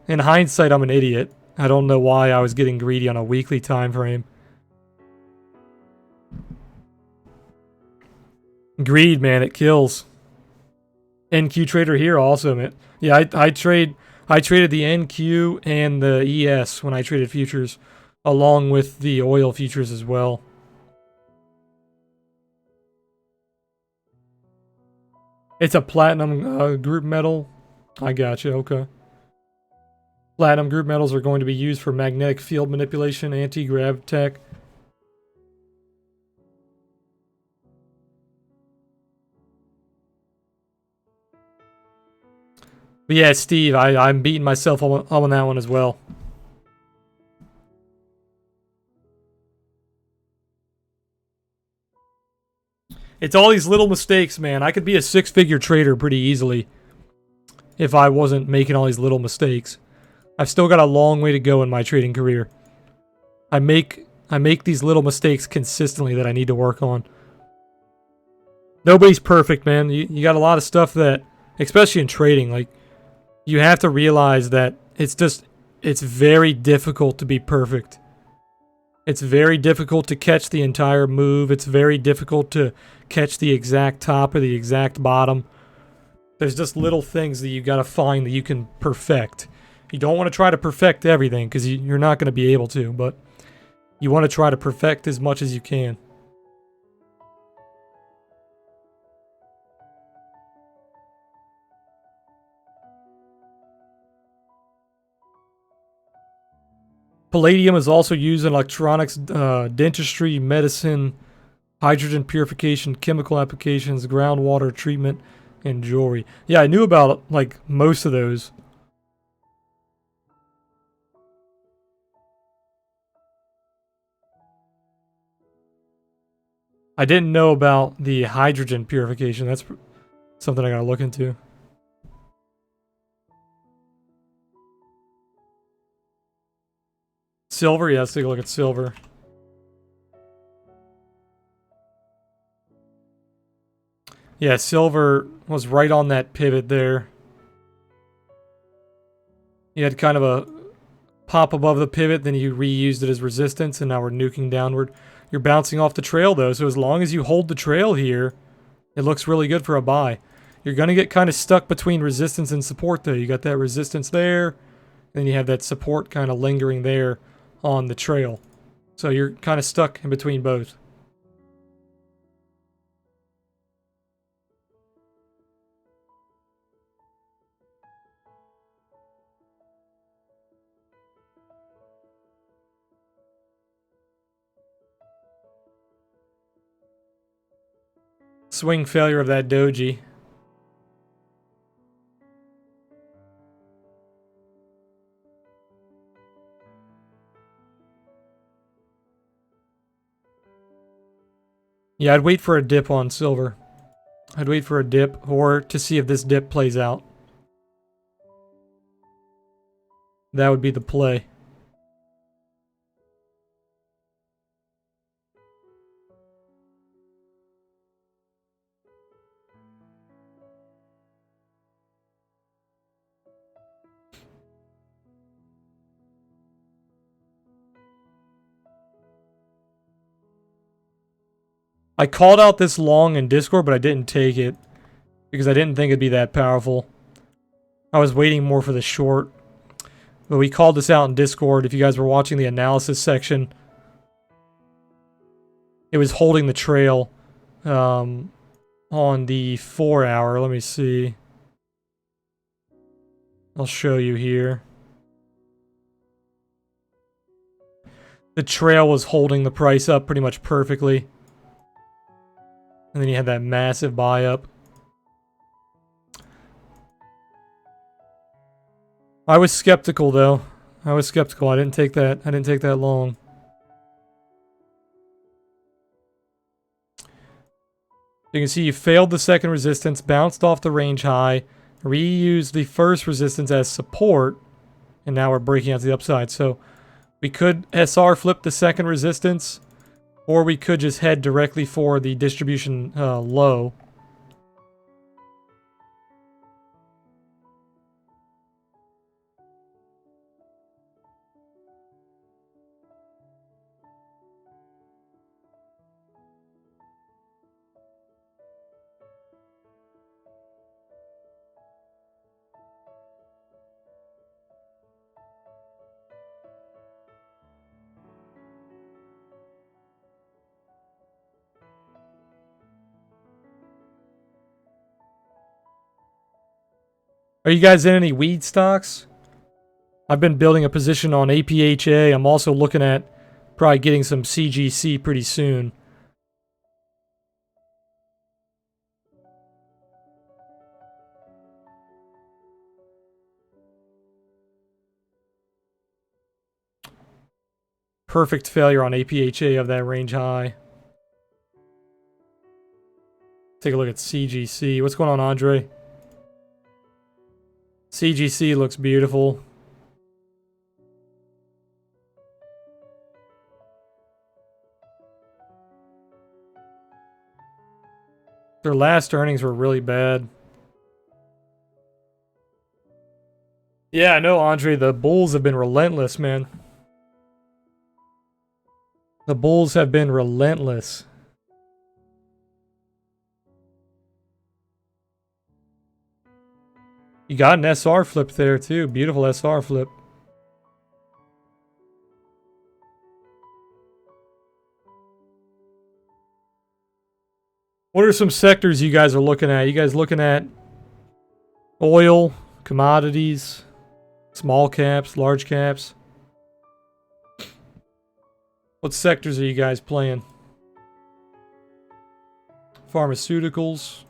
In hindsight, I'm an idiot. I don't know why I was getting greedy on a weekly time frame. Greed, man, it kills. NQ trader here also, man. Yeah, I traded the NQ and the ES when I traded futures, along with the oil futures as well. It's a platinum group metal. I gotcha. Okay. Platinum group metals are going to be used for magnetic field manipulation, anti-grav tech. But yeah, Steve, I'm beating myself up on that one as well. It's all these little mistakes, man. I could be a six-figure trader pretty easily if I wasn't making all these little mistakes. I've still got a long way to go in my trading career. I make these little mistakes consistently that I need to work on. Nobody's perfect, man. You got a lot of stuff that, especially in trading, like you have to realize that it's very difficult to be perfect. It's very difficult to catch the entire move. It's very difficult to catch the exact top or the exact bottom. There's just little things that you got to find that you can perfect. You don't want to try to perfect everything because you're not going to be able to, but you want to try to perfect as much as you can. Palladium is also used in electronics, dentistry, medicine, hydrogen purification, chemical applications, groundwater treatment, and jewelry. Yeah, I knew about like most of those. I didn't know about the hydrogen purification. That's something I gotta look into. Silver, yeah, let's take a look at silver. Yeah, silver was right on that pivot there. You had kind of a pop above the pivot, then you reused it as resistance, and now we're nuking downward. You're bouncing off the trail though, so as long as you hold the trail here, it looks really good for a buy. You're gonna get kind of stuck between resistance and support though. You got that resistance there, and then you have that support kind of lingering there on the trail. So you're kind of stuck in between both. Swing failure of that doji. Yeah, I'd wait for a dip on silver. I'd wait for a dip or to see if this dip plays out. That would be the play. I called out this long in Discord, but I didn't take it because I didn't think it'd be that powerful. I was waiting more for the short. But we called this out in Discord. If you guys were watching the analysis section, it was holding the trail on the 4 hour. Let me see. I'll show you here. The trail was holding the price up pretty much perfectly. And then you had that massive buy up. I was skeptical though. I was skeptical. I didn't take that long. You can see you failed the second resistance, bounced off the range high, reused the first resistance as support, and now we're breaking out to the upside. So we could SR flip the second resistance, or we could just head directly for the distribution low. Are you guys in any weed stocks? I've been building a position on APHA. I'm also looking at probably getting some CGC pretty soon. Perfect failure on APHA of that range high. Take a look at CGC. What's going on, Andre? CGC looks beautiful. Their last earnings were really bad. Yeah, I know, Andre. The Bulls have been relentless, man. The Bulls have been relentless. You got an SR flip there, too. Beautiful SR flip. What are some sectors you guys are looking at? You guys looking at oil, commodities, small caps, large caps? What sectors are you guys playing? Pharmaceuticals.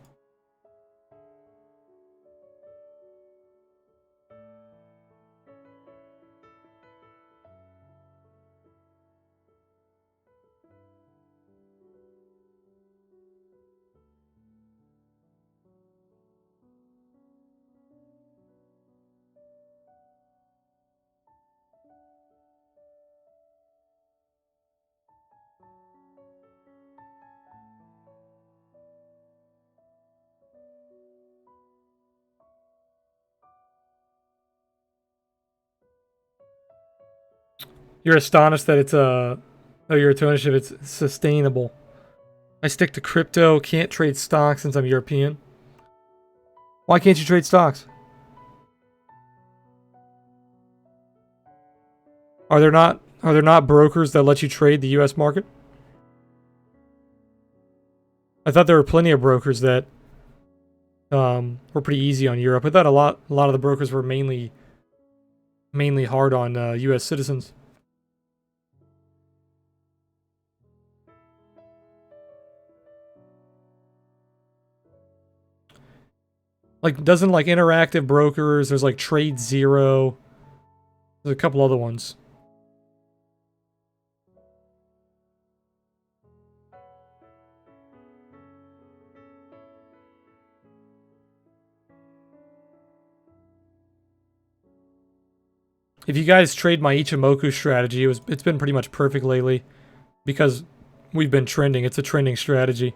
You're astonished that it's oh, you're astonished if it's sustainable. I stick to crypto, can't trade stocks since I'm European. Why can't you trade stocks? Are there not brokers that let you trade the US market? I thought there were plenty of brokers that were pretty easy on Europe. I thought a lot of the brokers were mainly hard on US citizens. Like, doesn't like Interactive Brokers, there's like Trade Zero. There's a couple other ones. If you guys trade my Ichimoku strategy, it's been pretty much perfect lately because we've been trending. It's a trending strategy.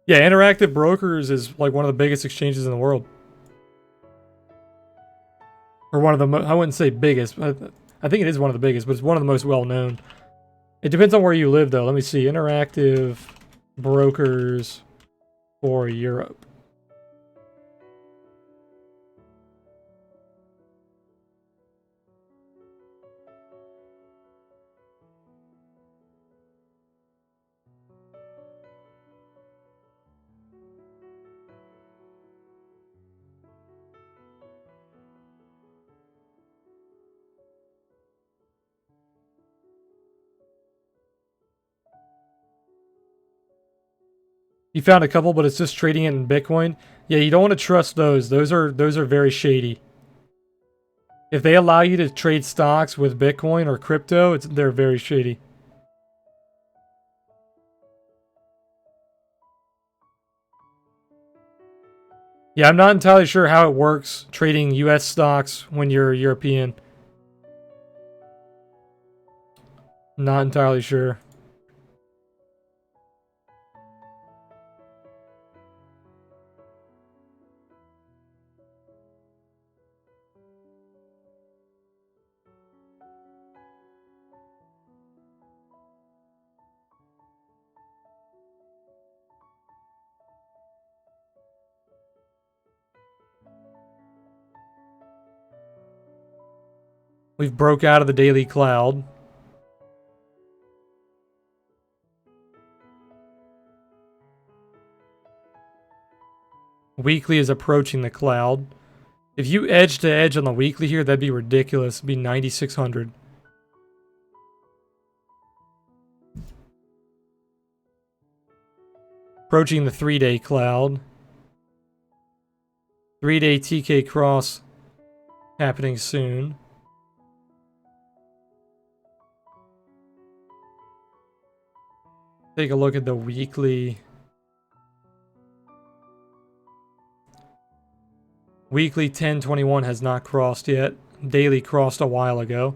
Yeah, Interactive Brokers is like one of the biggest exchanges in the world. Or one of the I wouldn't say biggest. I think it is one of the biggest, but it's one of the most well known. It depends on where you live, though. Let me see. Interactive Brokers for Europe. You found a couple, but it's just trading it in Bitcoin. Yeah, you don't want to trust those. Those are very shady. If they allow you to trade stocks with Bitcoin or crypto, they're very shady. Yeah, I'm not entirely sure how it works trading US stocks when you're European. Not entirely sure. We've broke out of the daily cloud. Weekly is approaching the cloud. If you edge to edge on the weekly here, that'd be ridiculous. It'd be 9,600. Approaching the 3-day cloud. 3-day TK cross happening soon. Take a look at the weekly. Weekly 1021 has not crossed yet. Daily crossed a while ago.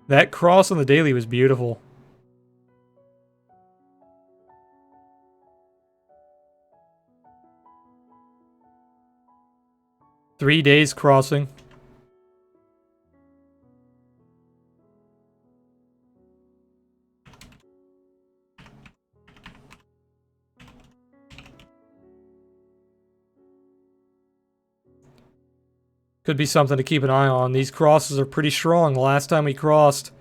That cross on the daily was beautiful. Three days crossing. Could be something to keep an eye on. These crosses are pretty strong. The last time we crossed,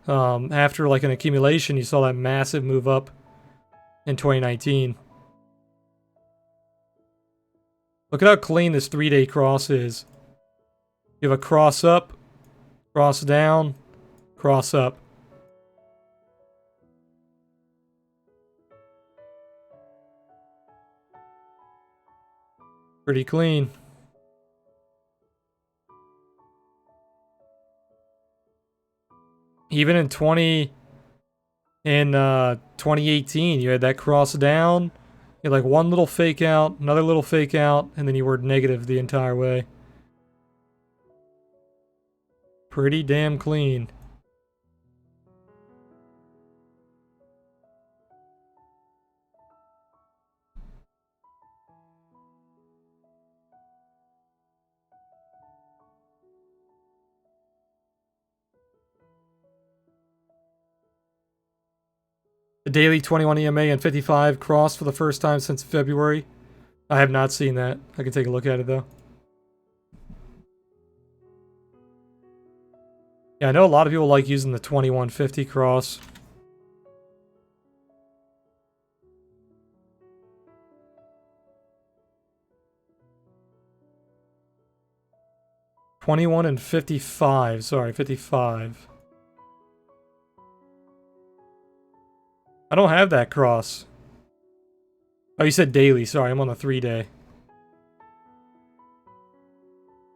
after like an accumulation, you saw that massive move up in 2019. Look at how clean this 3-day cross is. You have a cross up, cross down, cross up. Pretty clean. Even in 2018, you had that cross down. You had like one little fake out, another little fake out, and then you were negative the entire way. Pretty damn clean. The daily 21 EMA and 55 crossed for the first time since February. I have not seen that. I can take a look at it though. Yeah, I know a lot of people like using the 2150 cross. $21 and 55. Sorry, 55. I don't have that cross. Oh, you said daily. Sorry, I'm on the 3-day.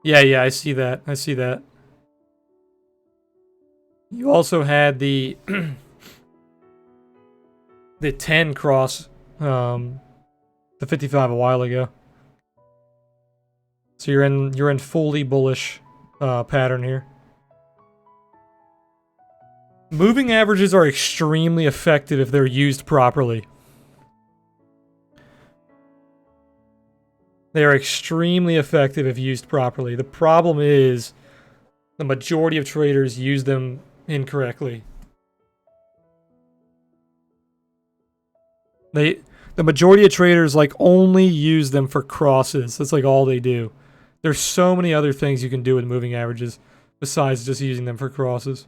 Yeah, I see that. I see that. You also had the the 10 cross, the 55 a while ago. So you're in fully bullish pattern here. Moving averages are extremely effective if they're used properly. They are extremely effective if used properly. The problem is the majority of traders use them incorrectly. The majority of traders like only use them for crosses. That's like all they do. There's so many other things you can do with moving averages besides just using them for crosses.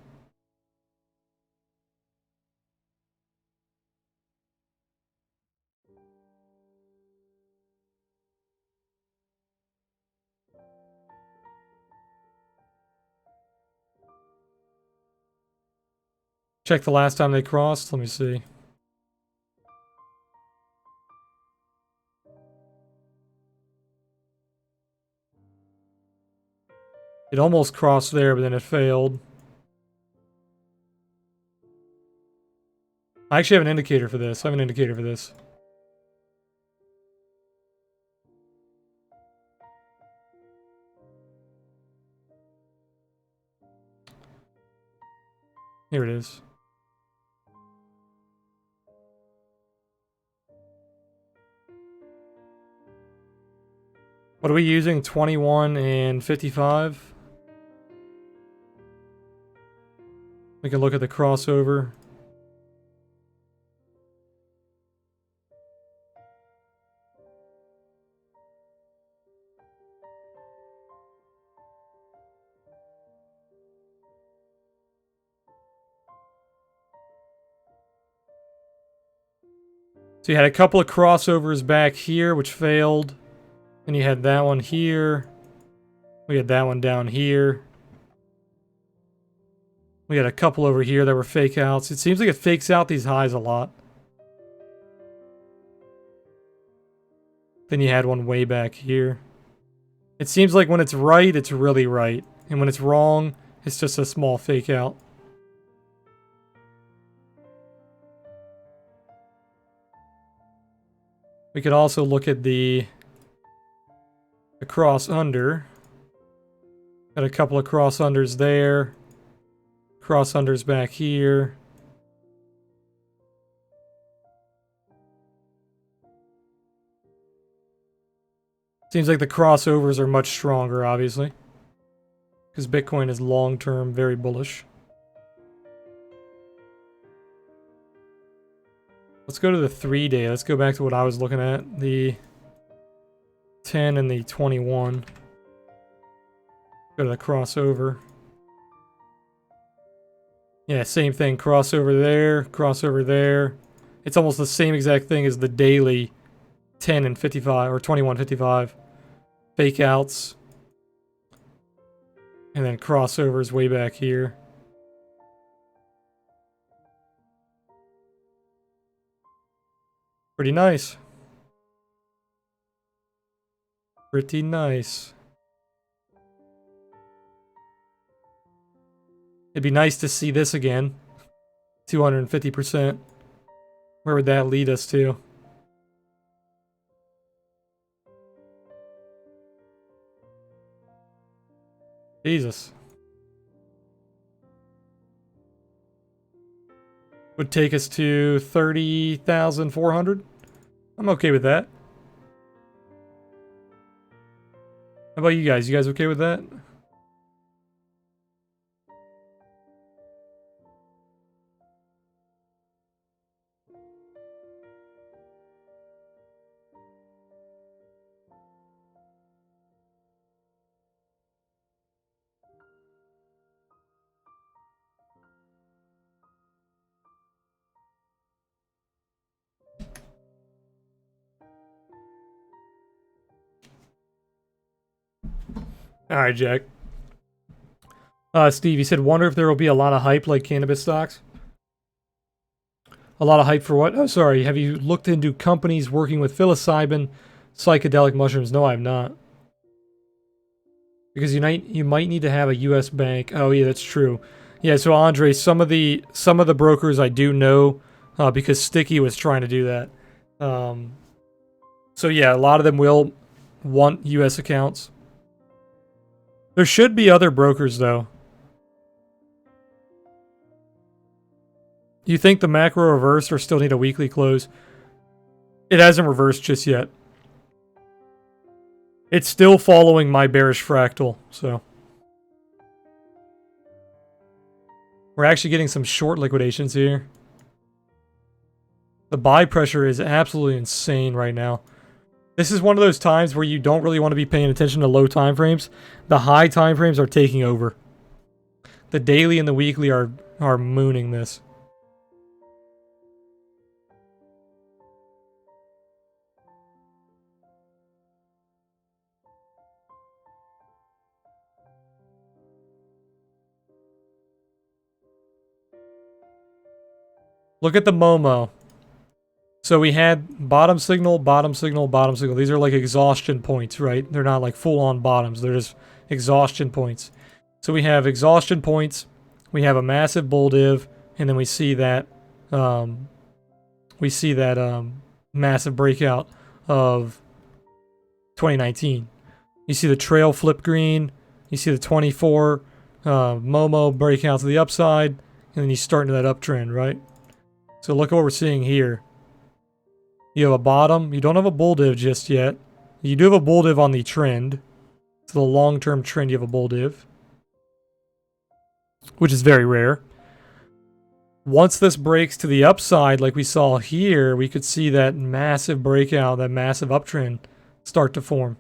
Check the last time they crossed. Let me see. It almost crossed there, but then it failed. I actually have an indicator for this. I have an indicator for this. Here it is. What are we using? 21 and 55? We can look at the crossover. So you had a couple of crossovers back here, which failed. Then you had that one here. We had that one down here. We had a couple over here that were fake outs. It seems like it fakes out these highs a lot. Then you had one way back here. It seems like when it's right, it's really right. And when it's wrong, it's just a small fake out. We could also look at the cross under. Got a couple of cross unders there. Cross unders back here. Seems like the crossovers are much stronger, obviously. Because Bitcoin is long-term very bullish. Let's go to the 3-day. Let's go back to what I was looking at. The 10 and the 21. Go to the crossover. Yeah, same thing. Crossover there, crossover there. It's almost the same exact thing as the daily 10 and 55, or 21.55. Fake outs. And then crossovers way back here. Pretty nice. Pretty nice. It'd be nice to see this again. 250%. Where would that lead us to? Jesus. Would take us to 30,400. I'm okay with that. How about you guys? You guys okay with that? Alright, Jack. Steve, you said, wonder if there will be a lot of hype like cannabis stocks? A lot of hype for what? Oh, sorry. Have you looked into companies working with psilocybin, psychedelic mushrooms? No, I have not. Because you might need to have a U.S. bank. Oh, yeah, that's true. Yeah, so Andre, some of the brokers I do know, because Sticky was trying to do that. So yeah, a lot of them will want U.S. accounts. There should be other brokers, though. You think the macro reversed or still need a weekly close? It hasn't reversed just yet. It's still following my bearish fractal, so. We're actually getting some short liquidations here. The buy pressure is absolutely insane right now. This is one of those times where you don't really want to be paying attention to low time frames. The high time frames are taking over. The daily and the weekly are mooning this. Look at the Momo. So we had bottom signal, bottom signal, bottom signal. These are like exhaustion points, right? They're not like full-on bottoms. They're just exhaustion points. So we have exhaustion points. We have a massive bull div, and then we see that massive breakout of 2019. You see the trail flip green. You see the 24 Momo breakout to the upside, and then you start into that uptrend, right? So look at what we're seeing here. You have a bottom. You don't have a bull div just yet. You do have a bull div on the trend. So the long-term trend, you have a bull div, which is very rare. Once this breaks to the upside, like we saw here, we could see that massive breakout, that massive uptrend start to form.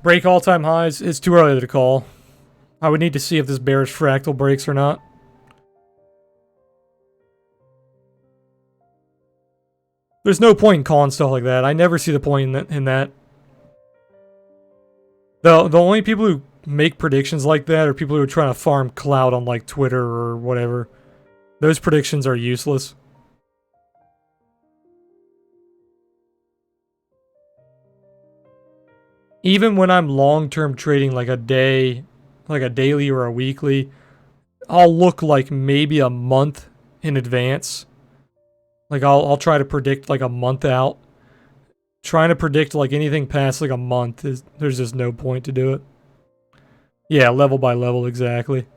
Break all-time highs. It's too early to call. I would need to see if this bearish fractal breaks or not. There's no point in calling stuff like that. I never see the point in that. The only people who make predictions like that are people who are trying to farm clout on like Twitter or whatever. Those predictions are useless. Even when I'm long-term trading like a day, like a daily or a weekly, I'll look like maybe a month in advance. Like I'll try to predict like a month out. Trying to predict like anything past like a month there's just no point to do it. Yeah, level by level, exactly.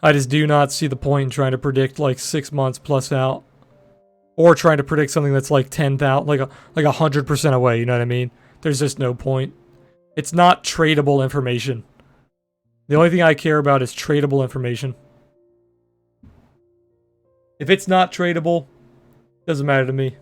I just do not see the point in trying to predict like 6 months plus out. Or trying to predict something that's like 10,000, like 100% away, you know what I mean? There's just no point. It's not tradable information. The only thing I care about is tradable information. If it's not tradable, doesn't matter to me.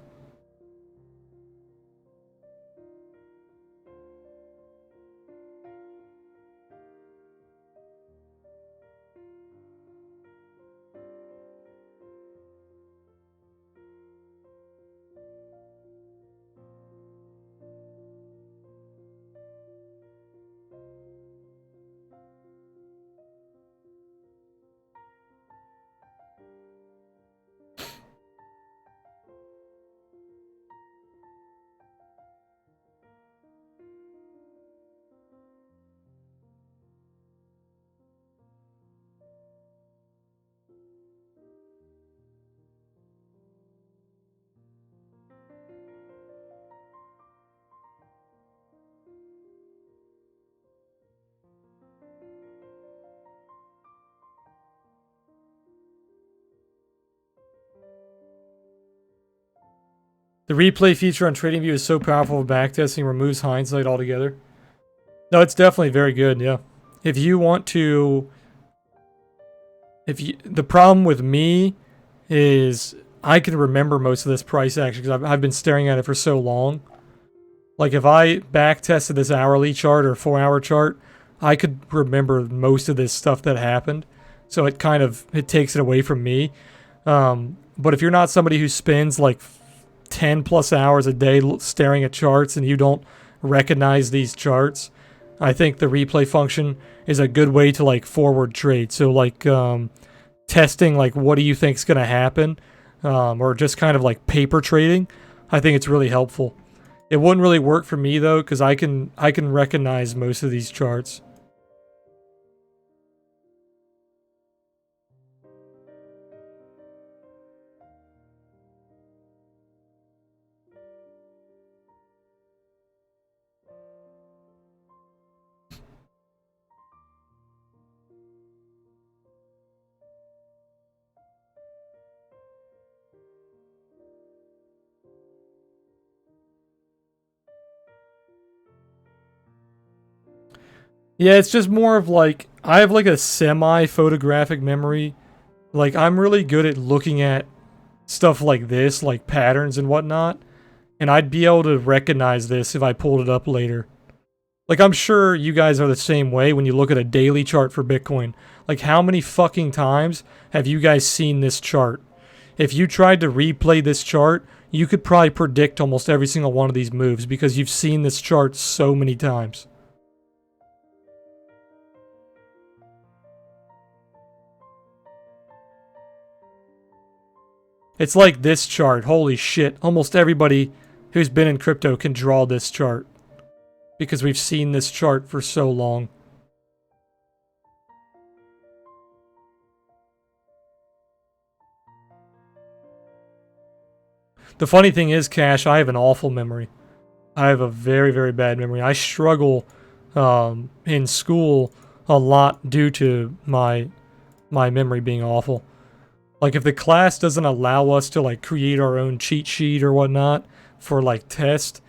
The replay feature on TradingView is so powerful, backtesting removes hindsight altogether. No, it's definitely very good, yeah. If you want to... the problem with me is I can remember most of this price action because I've been staring at it for so long. Like if I backtested this hourly chart or 4-hour chart, I could remember most of this stuff that happened. So it takes it away from me. But if you're not somebody who spends like 10 plus hours a day staring at charts and you don't recognize these charts, I think the replay function is a good way to like forward trade. So like testing like what do you think is going to happen, or just kind of like paper trading, I think it's really helpful. It wouldn't really work for me though because I can recognize most of these charts. Yeah, it's just more of like, I have like a semi-photographic memory. Like, I'm really good at looking at stuff like this, like patterns and whatnot. And I'd be able to recognize this if I pulled it up later. Like, I'm sure you guys are the same way when you look at a daily chart for Bitcoin. Like, how many fucking times have you guys seen this chart? If you tried to replay this chart, you could probably predict almost every single one of these moves because you've seen this chart so many times. It's like this chart. Holy shit. Almost everybody who's been in crypto can draw this chart because we've seen this chart for so long. The funny thing is, Cash, I have an awful memory. I have a very, very bad memory. I struggle in school a lot due to my memory being awful. Like, if the class doesn't allow us to, like, create our own cheat sheet or whatnot for, like, test,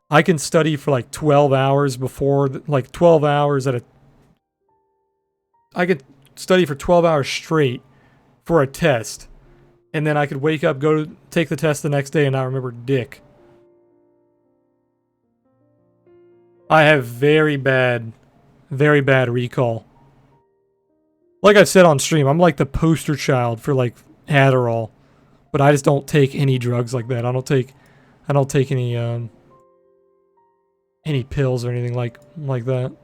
I can study for, like, 12 hours before, like, 12 hours at a... I could study for 12 hours straight for a test, and then I could wake up, go to take the test the next day, and not remember dick. I have very bad recall. Like I've said on stream, I'm like the poster child for like Adderall, but I just don't take any drugs like that. I don't take any pills or anything like that.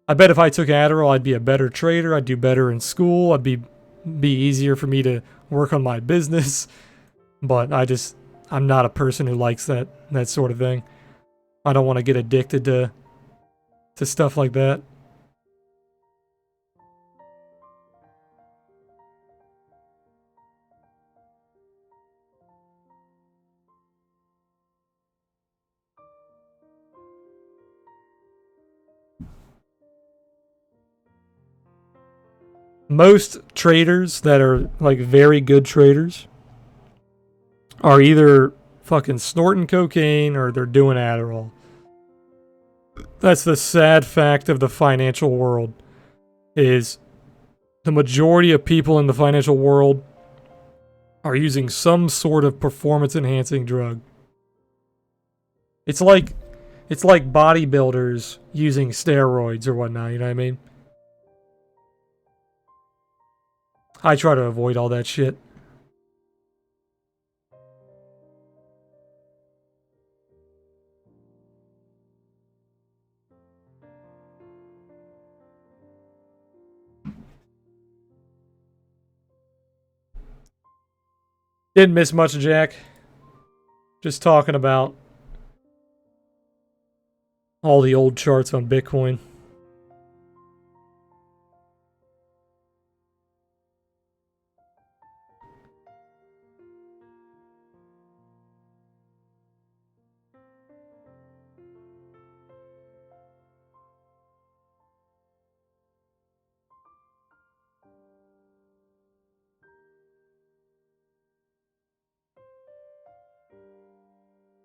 I bet if I took Adderall, I'd be a better trader. I'd do better in school. I'd be easier for me to work on my business. But I'm not a person who likes that sort of thing. I don't want to get addicted to stuff like that. Most traders that are like very good traders are either fucking snorting cocaine or they're doing Adderall. That's the sad fact of the financial world, is the majority of people in the financial world are using some sort of performance enhancing drug. It's like bodybuilders using steroids or whatnot, you know what I mean? I try to avoid all that shit. Didn't miss much, Jack. Just talking about all the old charts on Bitcoin.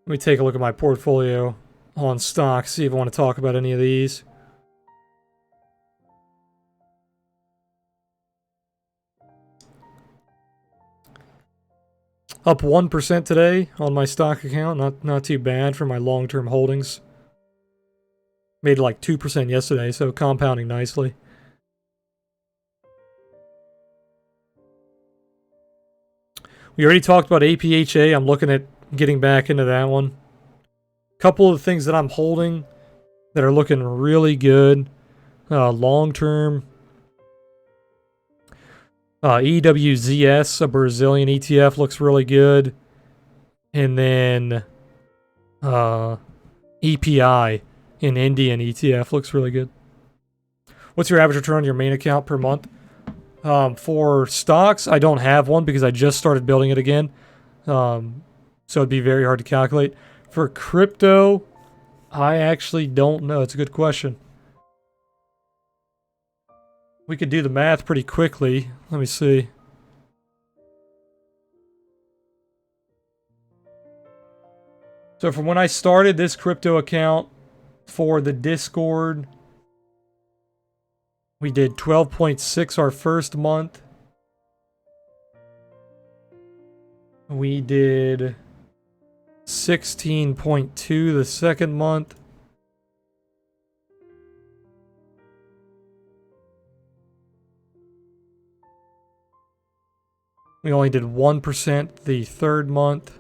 Let me take a look at my portfolio on stocks, see if I want to talk about any of these. Up 1% today on my stock account. Not too bad for my long-term holdings. Made like 2% yesterday, so compounding nicely. We already talked about APHA. I'm looking at getting back into that one. Couple of things that I'm holding that are looking really good. Long-term. EWZS, a Brazilian ETF, looks really good. And then EPI, an Indian ETF, looks really good. What's your average return on your main account per month? For stocks, I don't have one because I just started building it again. So it'd be very hard to calculate. For crypto, I actually don't know. It's a good question. We could do the math pretty quickly. Let me see. So from when I started this crypto account for the Discord, we did 12.6 our first month. We did 16.2 the second month. We only did 1% the third month.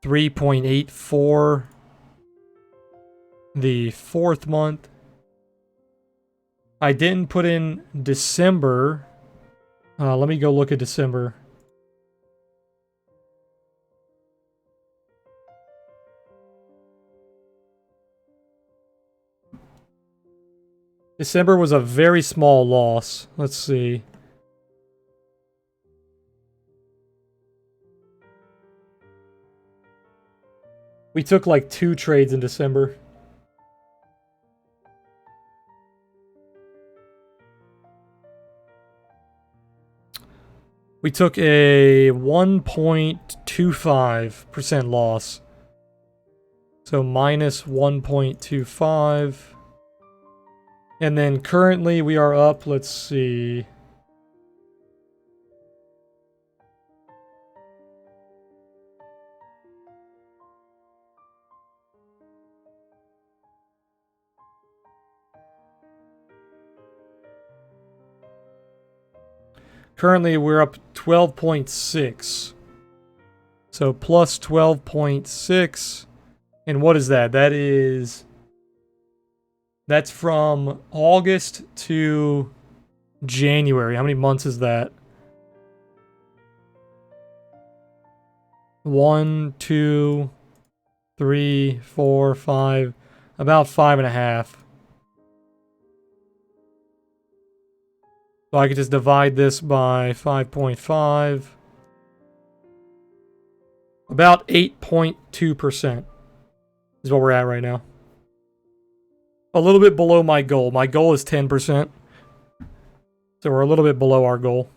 $3.84 the fourth month. I didn't put in December. Let me go look at December. December was a very small loss. Let's see. We took like 2 trades in December. We took a 1.25% loss. So minus 1.25. And then currently we are up, let's see. Currently, we're up 12.6. So plus 12.6. And what is that? That's from August to January. How many months is that? 1, 2, 3, 4, 5. About 5.5. So I could just divide this by 5.5. About 8.2% is what we're at right now. A little bit below my goal. My goal is 10%. So we're a little bit below our goal.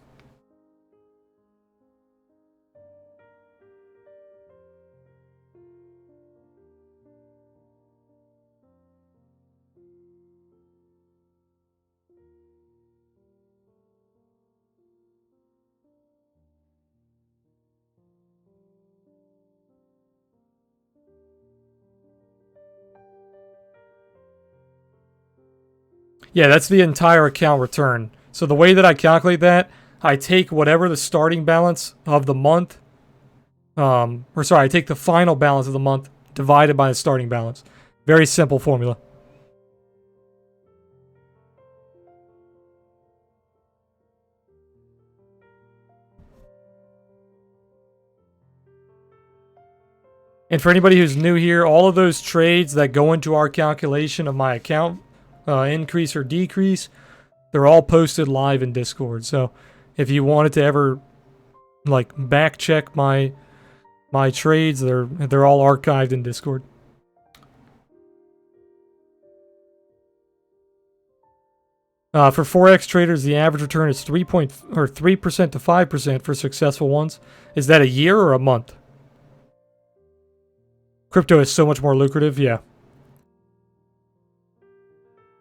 Yeah, that's the entire account return. So the way that I calculate that, I take whatever the starting balance of the month, I take the final balance of the month divided by the starting balance. Very simple formula. And for anybody who's new here, all of those trades that go into our calculation of my account increase or decrease, they're all posted live in Discord. So if you wanted to ever like back check my trades, they're all archived in Discord. For forex traders, the average return is 3% to 5% for successful ones. Is that a year or a month? Crypto is so much more lucrative, yeah.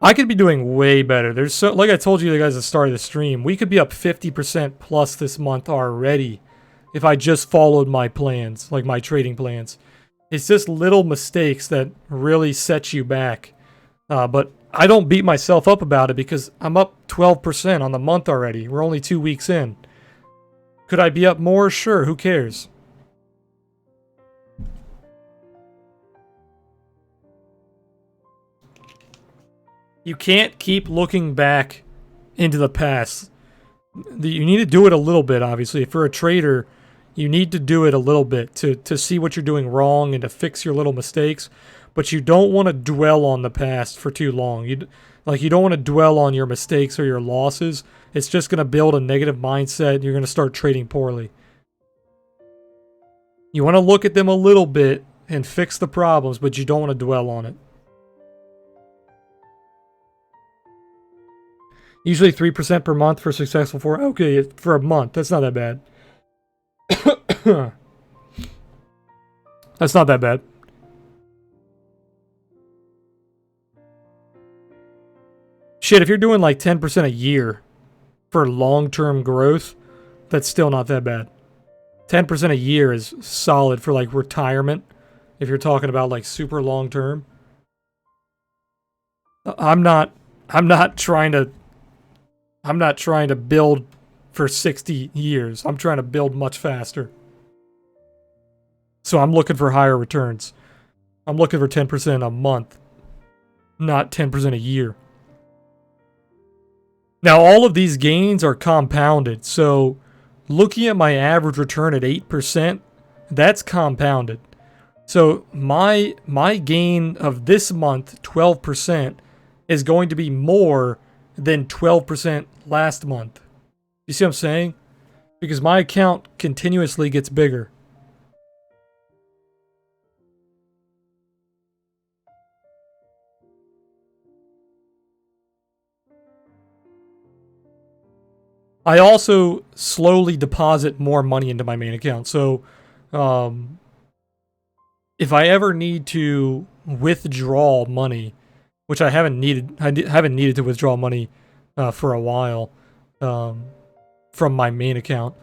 I could be doing way better. There's so, like I told you guys at the start of the stream, we could be up 50% plus this month already if I just followed my plans, like my trading plans. It's just little mistakes that really set you back. But I don't beat myself up about it because I'm up 12% on the month already. We're only 2 weeks in. Could I be up more? Sure, who cares? You can't keep looking back into the past. You need to do it a little bit, obviously. If you're a trader, you need to do it a little bit to see what you're doing wrong and to fix your little mistakes. But you don't want to dwell on the past for too long. You don't want to dwell on your mistakes or your losses. It's just going to build a negative mindset. You're going to start trading poorly. You want to look at them a little bit and fix the problems, but you don't want to dwell on it. Usually 3% per month for successful okay, for a month. That's not that bad. That's not that bad. Shit, if you're doing like 10% a year for long-term growth, that's still not that bad. 10% a year is solid for like retirement if you're talking about like super long-term. I'm not trying to build for 60 years. I'm trying to build much faster. So I'm looking for higher returns. I'm looking for 10% a month, not 10% a year. Now, all of these gains are compounded. So looking at my average return at 8%, that's compounded. So my gain of this month, 12%, is going to be more than 12% last month. You see what I'm saying? Because my account continuously gets bigger. I also slowly deposit more money into my main account. So, if I ever need to withdraw money, which I haven't needed to withdraw money for a while from my main account.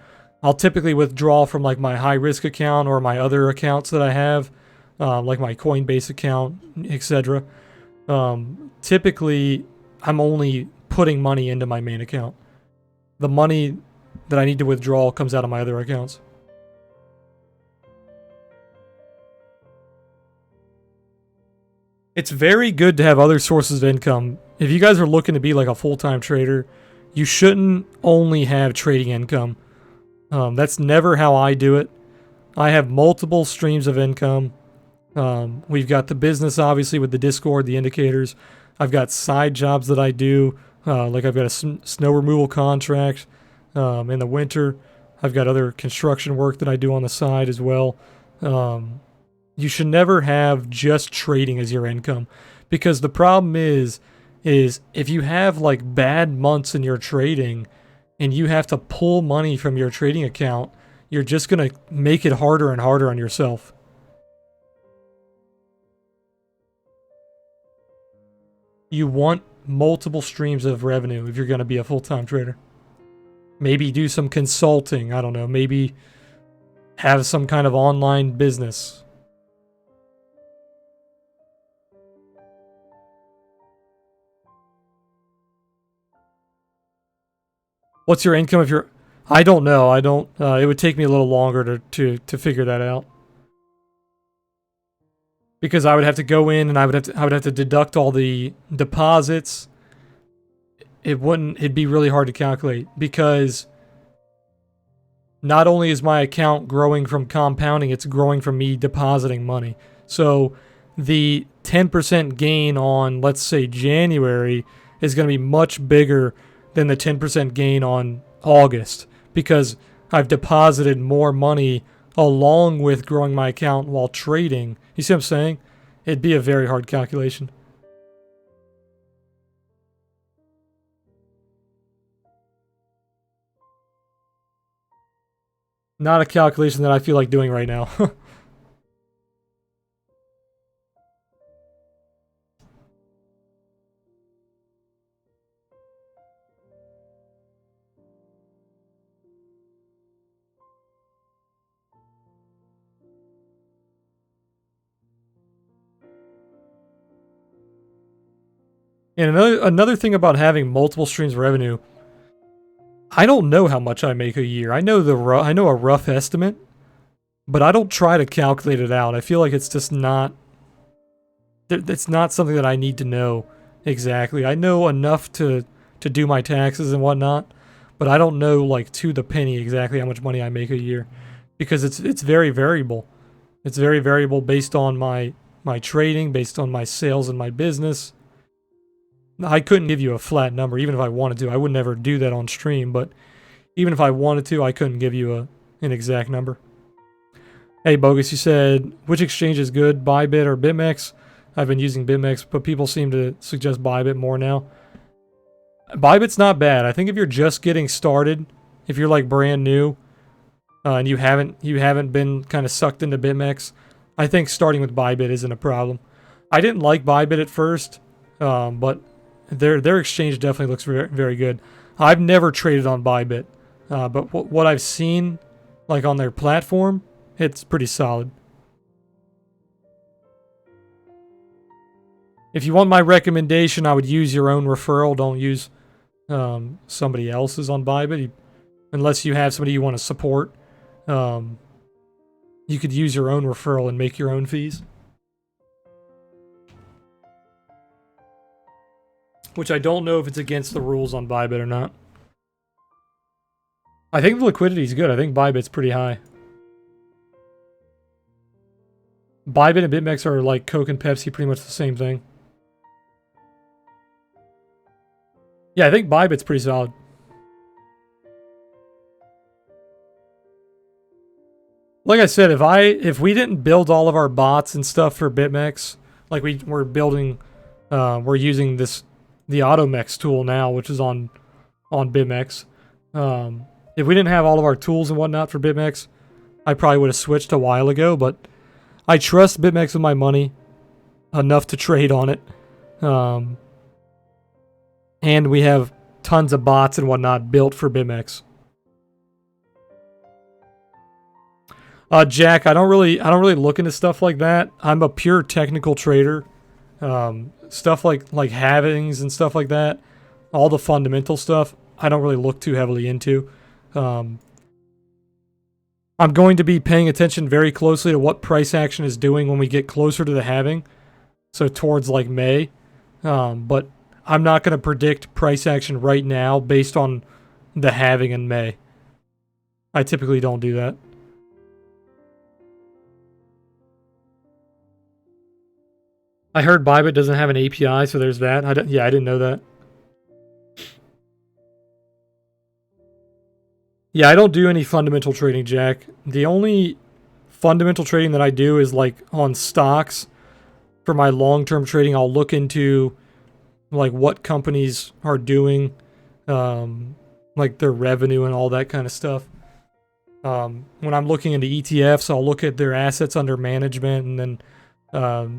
I'll typically withdraw from like my high risk account or my other accounts that I have, like my Coinbase account, etc. Typically, I'm only putting money into my main account. The money that I need to withdraw comes out of my other accounts. It's very good to have other sources of income. If you guys are looking to be like a full-time trader, you shouldn't only have trading income. That's never how I do it. I have multiple streams of income. We've got the business, obviously, with the Discord, the indicators. I've got side jobs that I do. Like I've got a snow removal contract in the winter. I've got other construction work that I do on the side as well. You should never have just trading as your income, because the problem is if you have like bad months in your trading and you have to pull money from your trading account, you're just going to make it harder and harder on yourself. You want multiple streams of revenue if you're going to be a full-time trader. Maybe do some consulting. I don't know. Maybe have some kind of online business. What's your income if you're... I don't know. I don't... it would take me a little longer to figure that out. Because I would have to go in and I would have to deduct all the deposits. It'd be really hard to calculate, because not only is my account growing from compounding, it's growing from me depositing money. So the 10% gain on, let's say, January is going to be much bigger than the 10% gain on August, because I've deposited more money along with growing my account while trading. You see what I'm saying? It'd be a very hard calculation. Not a calculation that I feel like doing right now. And another thing about having multiple streams of revenue, I don't know how much I make a year. I know a rough estimate, but I don't try to calculate it out. I feel like it's just not... It's not something that I need to know exactly. I know enough to do my taxes and whatnot, but I don't know like to the penny exactly how much money I make a year, because it's very variable. It's very variable based on my trading, based on my sales and my business. I couldn't give you a flat number, even if I wanted to. I would never do that on stream, but even if I wanted to, I couldn't give you an exact number. Hey, Bogus, you said, which exchange is good, Bybit or BitMEX? I've been using BitMEX, but people seem to suggest Bybit more now. Bybit's not bad. I think if you're just getting started, if you're like brand new, and you haven't been kind of sucked into BitMEX, I think starting with Bybit isn't a problem. I didn't like Bybit at first, but their exchange definitely looks very, very good. I've never traded on Bybit, but what I've seen, like on their platform, it's pretty solid. If you want my recommendation, I would use your own referral. Don't use somebody else's on Bybit, unless you have somebody you want to support. You could use your own referral and make your own fees. Which I don't know if it's against the rules on Bybit or not. I think the liquidity is good. I think Bybit's pretty high. Bybit and BitMEX are like Coke and Pepsi, pretty much the same thing. Yeah, I think Bybit's pretty solid. Like I said, if we didn't build all of our bots and stuff for BitMEX, like we're building, we're using the AutoMex tool now, which is on BitMEX. If we didn't have all of our tools and whatnot for BitMEX, I probably would have switched a while ago, but I trust BitMEX with my money enough to trade on it. And we have tons of bots and whatnot built for BitMEX. Jack, I don't really look into stuff like that. I'm a pure technical trader. Stuff like halvings and stuff like that, all the fundamental stuff, I don't really look too heavily into. I'm going to be paying attention very closely to what price action is doing when we get closer to the halving, so towards like May. But I'm not going to predict price action right now based on the halving in May. I typically don't do that. I heard Bybit doesn't have an API, so there's that. I didn't know that. Yeah, I don't do any fundamental trading, Jack. The only fundamental trading that I do is like on stocks. For my long-term trading, I'll look into like what companies are doing, like their revenue and all that kind of stuff. When I'm looking into ETFs, I'll look at their assets under management and then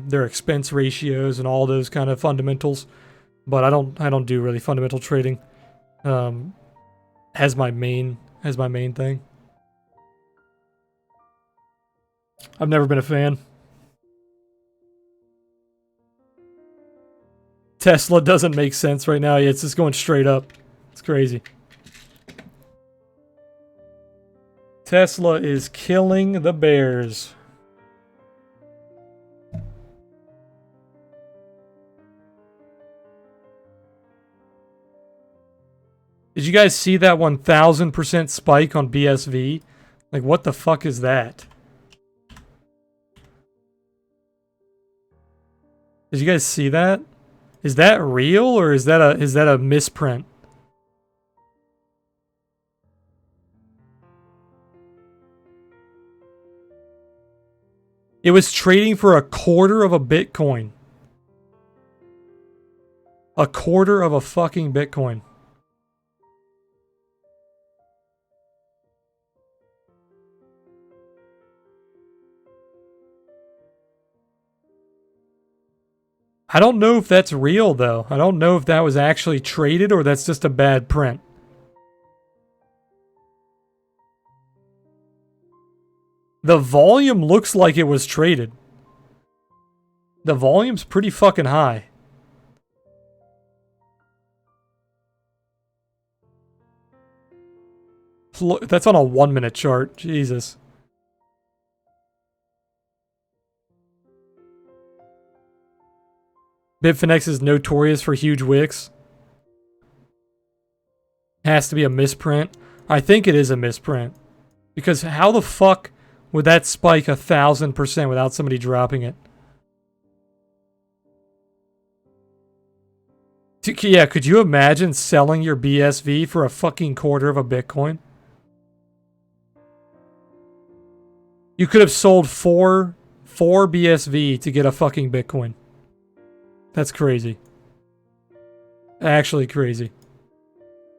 their expense ratios and all those kind of fundamentals. But I don't do really fundamental trading as my main thing. I've never been a fan. Tesla doesn't make sense right now. It's just going straight up. It's crazy. Tesla is killing the bears. Did you guys see that 1000% spike on BSV? Like, what the fuck is that? Did you guys see that? Is that real or is that a misprint? It was trading for a quarter of a Bitcoin. A quarter of a fucking Bitcoin. I don't know if that's real, though. I don't know if that was actually traded or that's just a bad print. The volume looks like it was traded. The volume's pretty fucking high. That's on a 1-minute chart. Jesus. Bitfinex is notorious for huge wicks. Has to be a misprint. I think it is a misprint. Because how the fuck would that spike 1000% without somebody dropping it? Yeah, could you imagine selling your BSV for a fucking quarter of a Bitcoin? You could have sold four BSV to get a fucking Bitcoin. That's crazy. Actually crazy.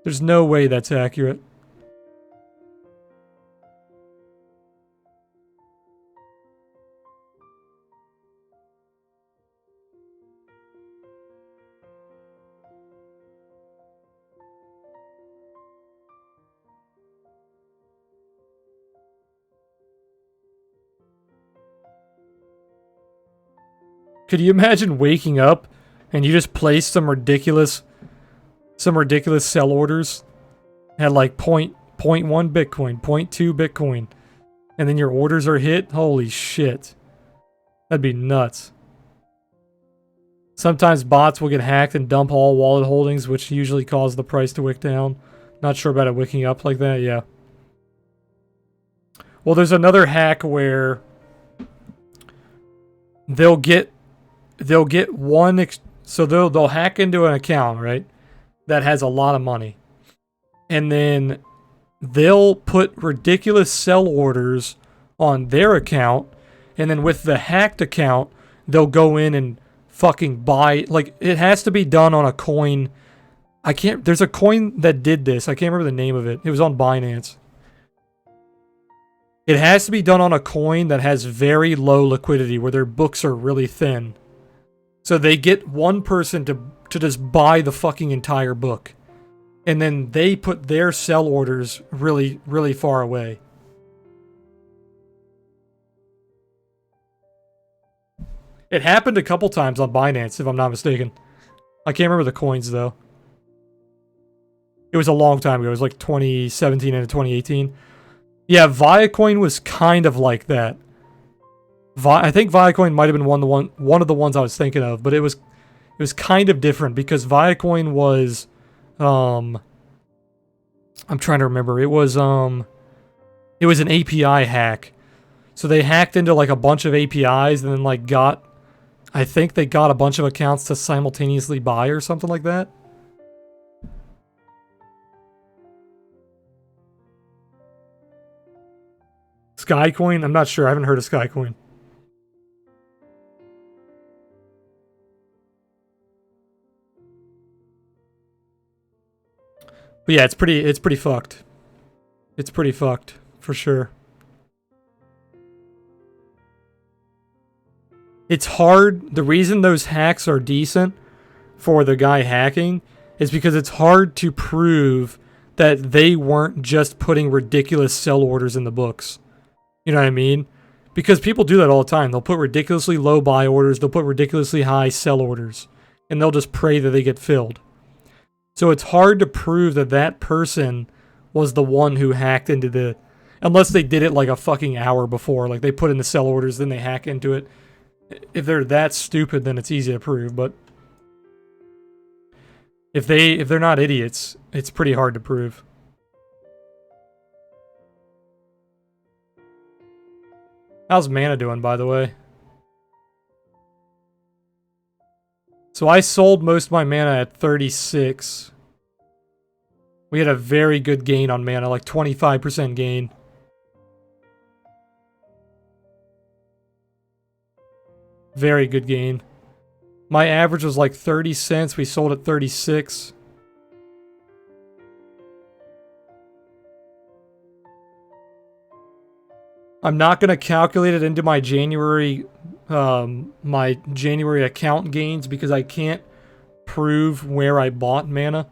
There's no way that's accurate. Could you imagine waking up and you just place some ridiculous sell orders at like 0.1 Bitcoin, 0.2 Bitcoin, and then your orders are hit? Holy shit. That'd be nuts. Sometimes bots will get hacked and dump all wallet holdings, which usually cause the price to wick down. Not sure about it wicking up like that, yeah. Well, there's another hack where they'll get one, so they'll hack into an account, right, that has a lot of money, and then they'll put ridiculous sell orders on their account, and then with the hacked account, they'll go in and fucking buy, like, it has to be done on a coin. There's a coin that did this. I can't remember the name of it. It was on Binance. It has to be done on a coin that has very low liquidity, where their books are really thin. So they get one person to just buy the fucking entire book. And then they put their sell orders really, really far away. It happened a couple times on Binance, if I'm not mistaken. I can't remember the coins, though. It was a long time ago. It was like 2017 and 2018. Yeah, Viacoin was kind of like that. I think Viacoin might have been one of the ones I was thinking of, but it was kind of different because Viacoin was I'm trying to remember. It was an API hack. So they hacked into like a bunch of APIs and then like I think they got a bunch of accounts to simultaneously buy or something like that. Skycoin? I'm not sure. I haven't heard of Skycoin. But yeah, it's pretty fucked. It's pretty fucked for sure. It's hard. The reason those hacks are decent for the guy hacking is because it's hard to prove that they weren't just putting ridiculous sell orders in the books. You know what I mean? Because people do that all the time. They'll put ridiculously low buy orders, they'll put ridiculously high sell orders, and they'll just pray that they get filled. So it's hard to prove that that person was the one who hacked into the... Unless they did it like a fucking hour before. Like they put in the sell orders, then they hack into it. If they're that stupid, then it's easy to prove. But if they're not idiots, it's pretty hard to prove. How's mana doing, by the way? So I sold most of my mana at 36. We had a very good gain on mana, like 25% gain. Very good gain. My average was like 30 cents. We sold at 36. I'm not going to calculate it into my January account gains because I can't prove where I bought mana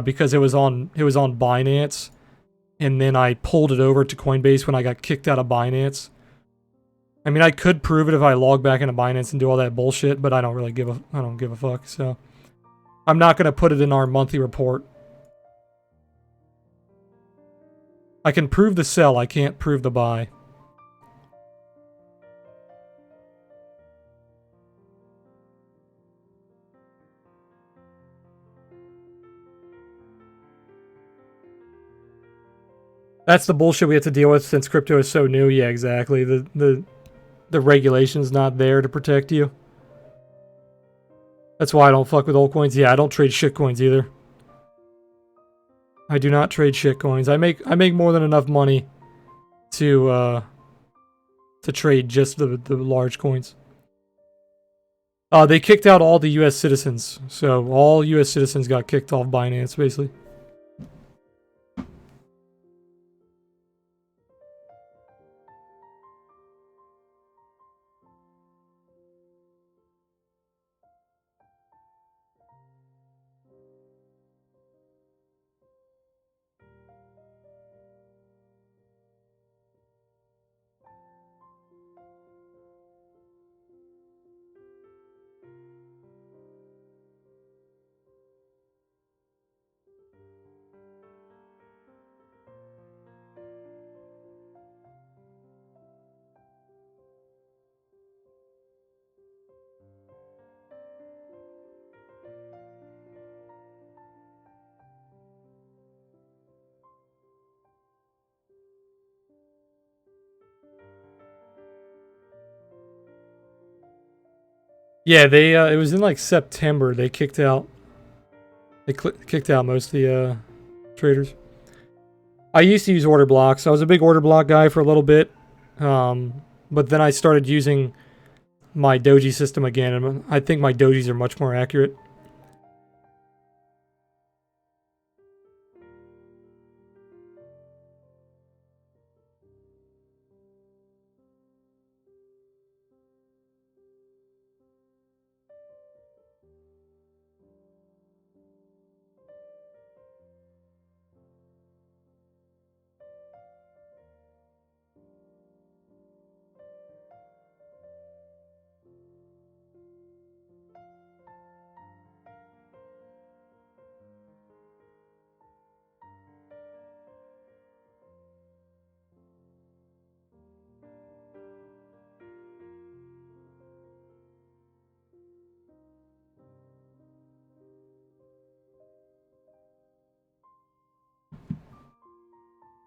because it was on Binance, and then I pulled it over to Coinbase when I got kicked out of Binance. I mean, I could prove it if I log back into Binance and do all that bullshit, but I don't really give a fuck. So I'm not going to put it in our monthly report. I can prove the sell, I can't prove the buy. That's the bullshit we have to deal with since crypto is so new. Yeah, exactly. The regulation's not there to protect you. That's why I don't fuck with altcoins. Yeah, I don't trade shitcoins either. I do not trade shitcoins. I make more than enough money to trade just the large coins. They kicked out all the U.S. citizens, so all U.S. citizens got kicked off Binance, basically. Yeah, they it was in like September. They kicked out. They kicked out most of the traders. I used to use order blocks. I was a big order block guy for a little bit, but then I started using my doji system again, and I think my dojis are much more accurate.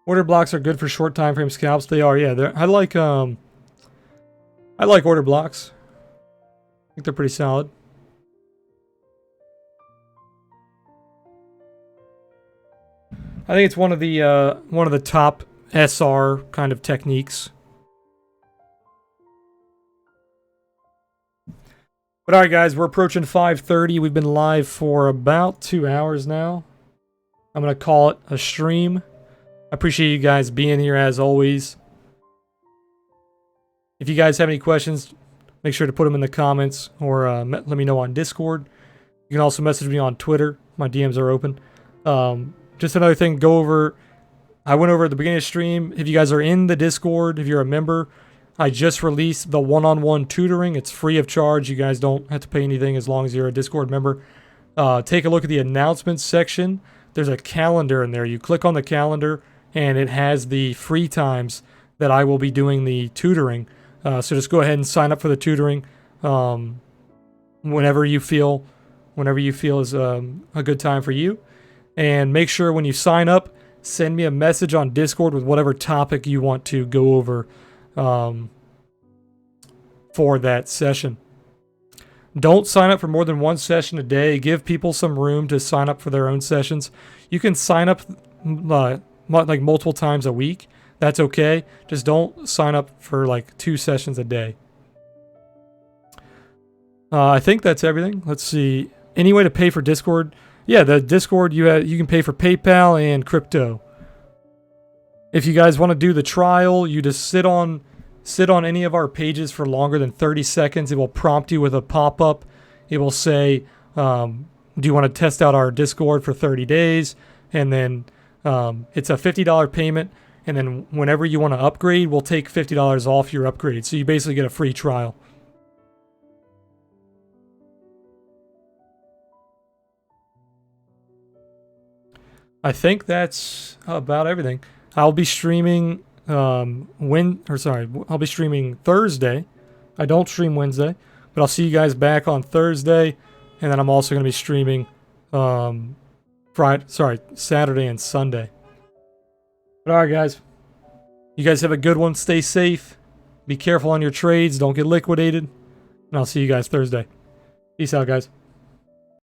Order blocks are good for short time frame scalps. They are, yeah. I like order blocks. I think they're pretty solid. I think it's one of the top SR kind of techniques. But all right, guys, we're approaching 5:30. We've been live for about 2 hours now. I'm gonna call it a stream. I appreciate you guys being here as always. If you guys have any questions, make sure to put them in the comments or let me know on Discord. You can also message me on Twitter. My DMs are open. Just another thing, I went over at the beginning of the stream. If you guys are in the Discord, if you're a member, I just released the one-on-one tutoring. It's free of charge. You guys don't have to pay anything as long as you're a Discord member. Take a look at the announcements section. There's a calendar in there. You click on the calendar, and it has the free times that I will be doing the tutoring. So just go ahead and sign up for the tutoring whenever you feel is a good time for you. And make sure when you sign up, send me a message on Discord with whatever topic you want to go over for that session. Don't sign up for more than one session a day. Give people some room to sign up for their own sessions. You can sign up like multiple times a week. That's okay. Just don't sign up for like 2 sessions a day. I think that's everything. Let's see. Any way to pay for Discord? Yeah, the Discord, you can pay for PayPal and crypto. If you guys want to do the trial, you just sit on any of our pages for longer than 30 seconds. It will prompt you with a pop-up. It will say, do you want to test out our Discord for 30 days? And then it's a $50 payment. And then whenever you want to upgrade, we'll take $50 off your upgrade. So you basically get a free trial. I think that's about everything. I'll be streaming I'll be streaming Thursday. I don't stream Wednesday, but I'll see you guys back on Thursday, and then I'm also going to be streaming Saturday and Sunday. But all right, guys. You guys have a good one. Stay safe. Be careful on your trades. Don't get liquidated. And I'll see you guys Thursday. Peace out, guys.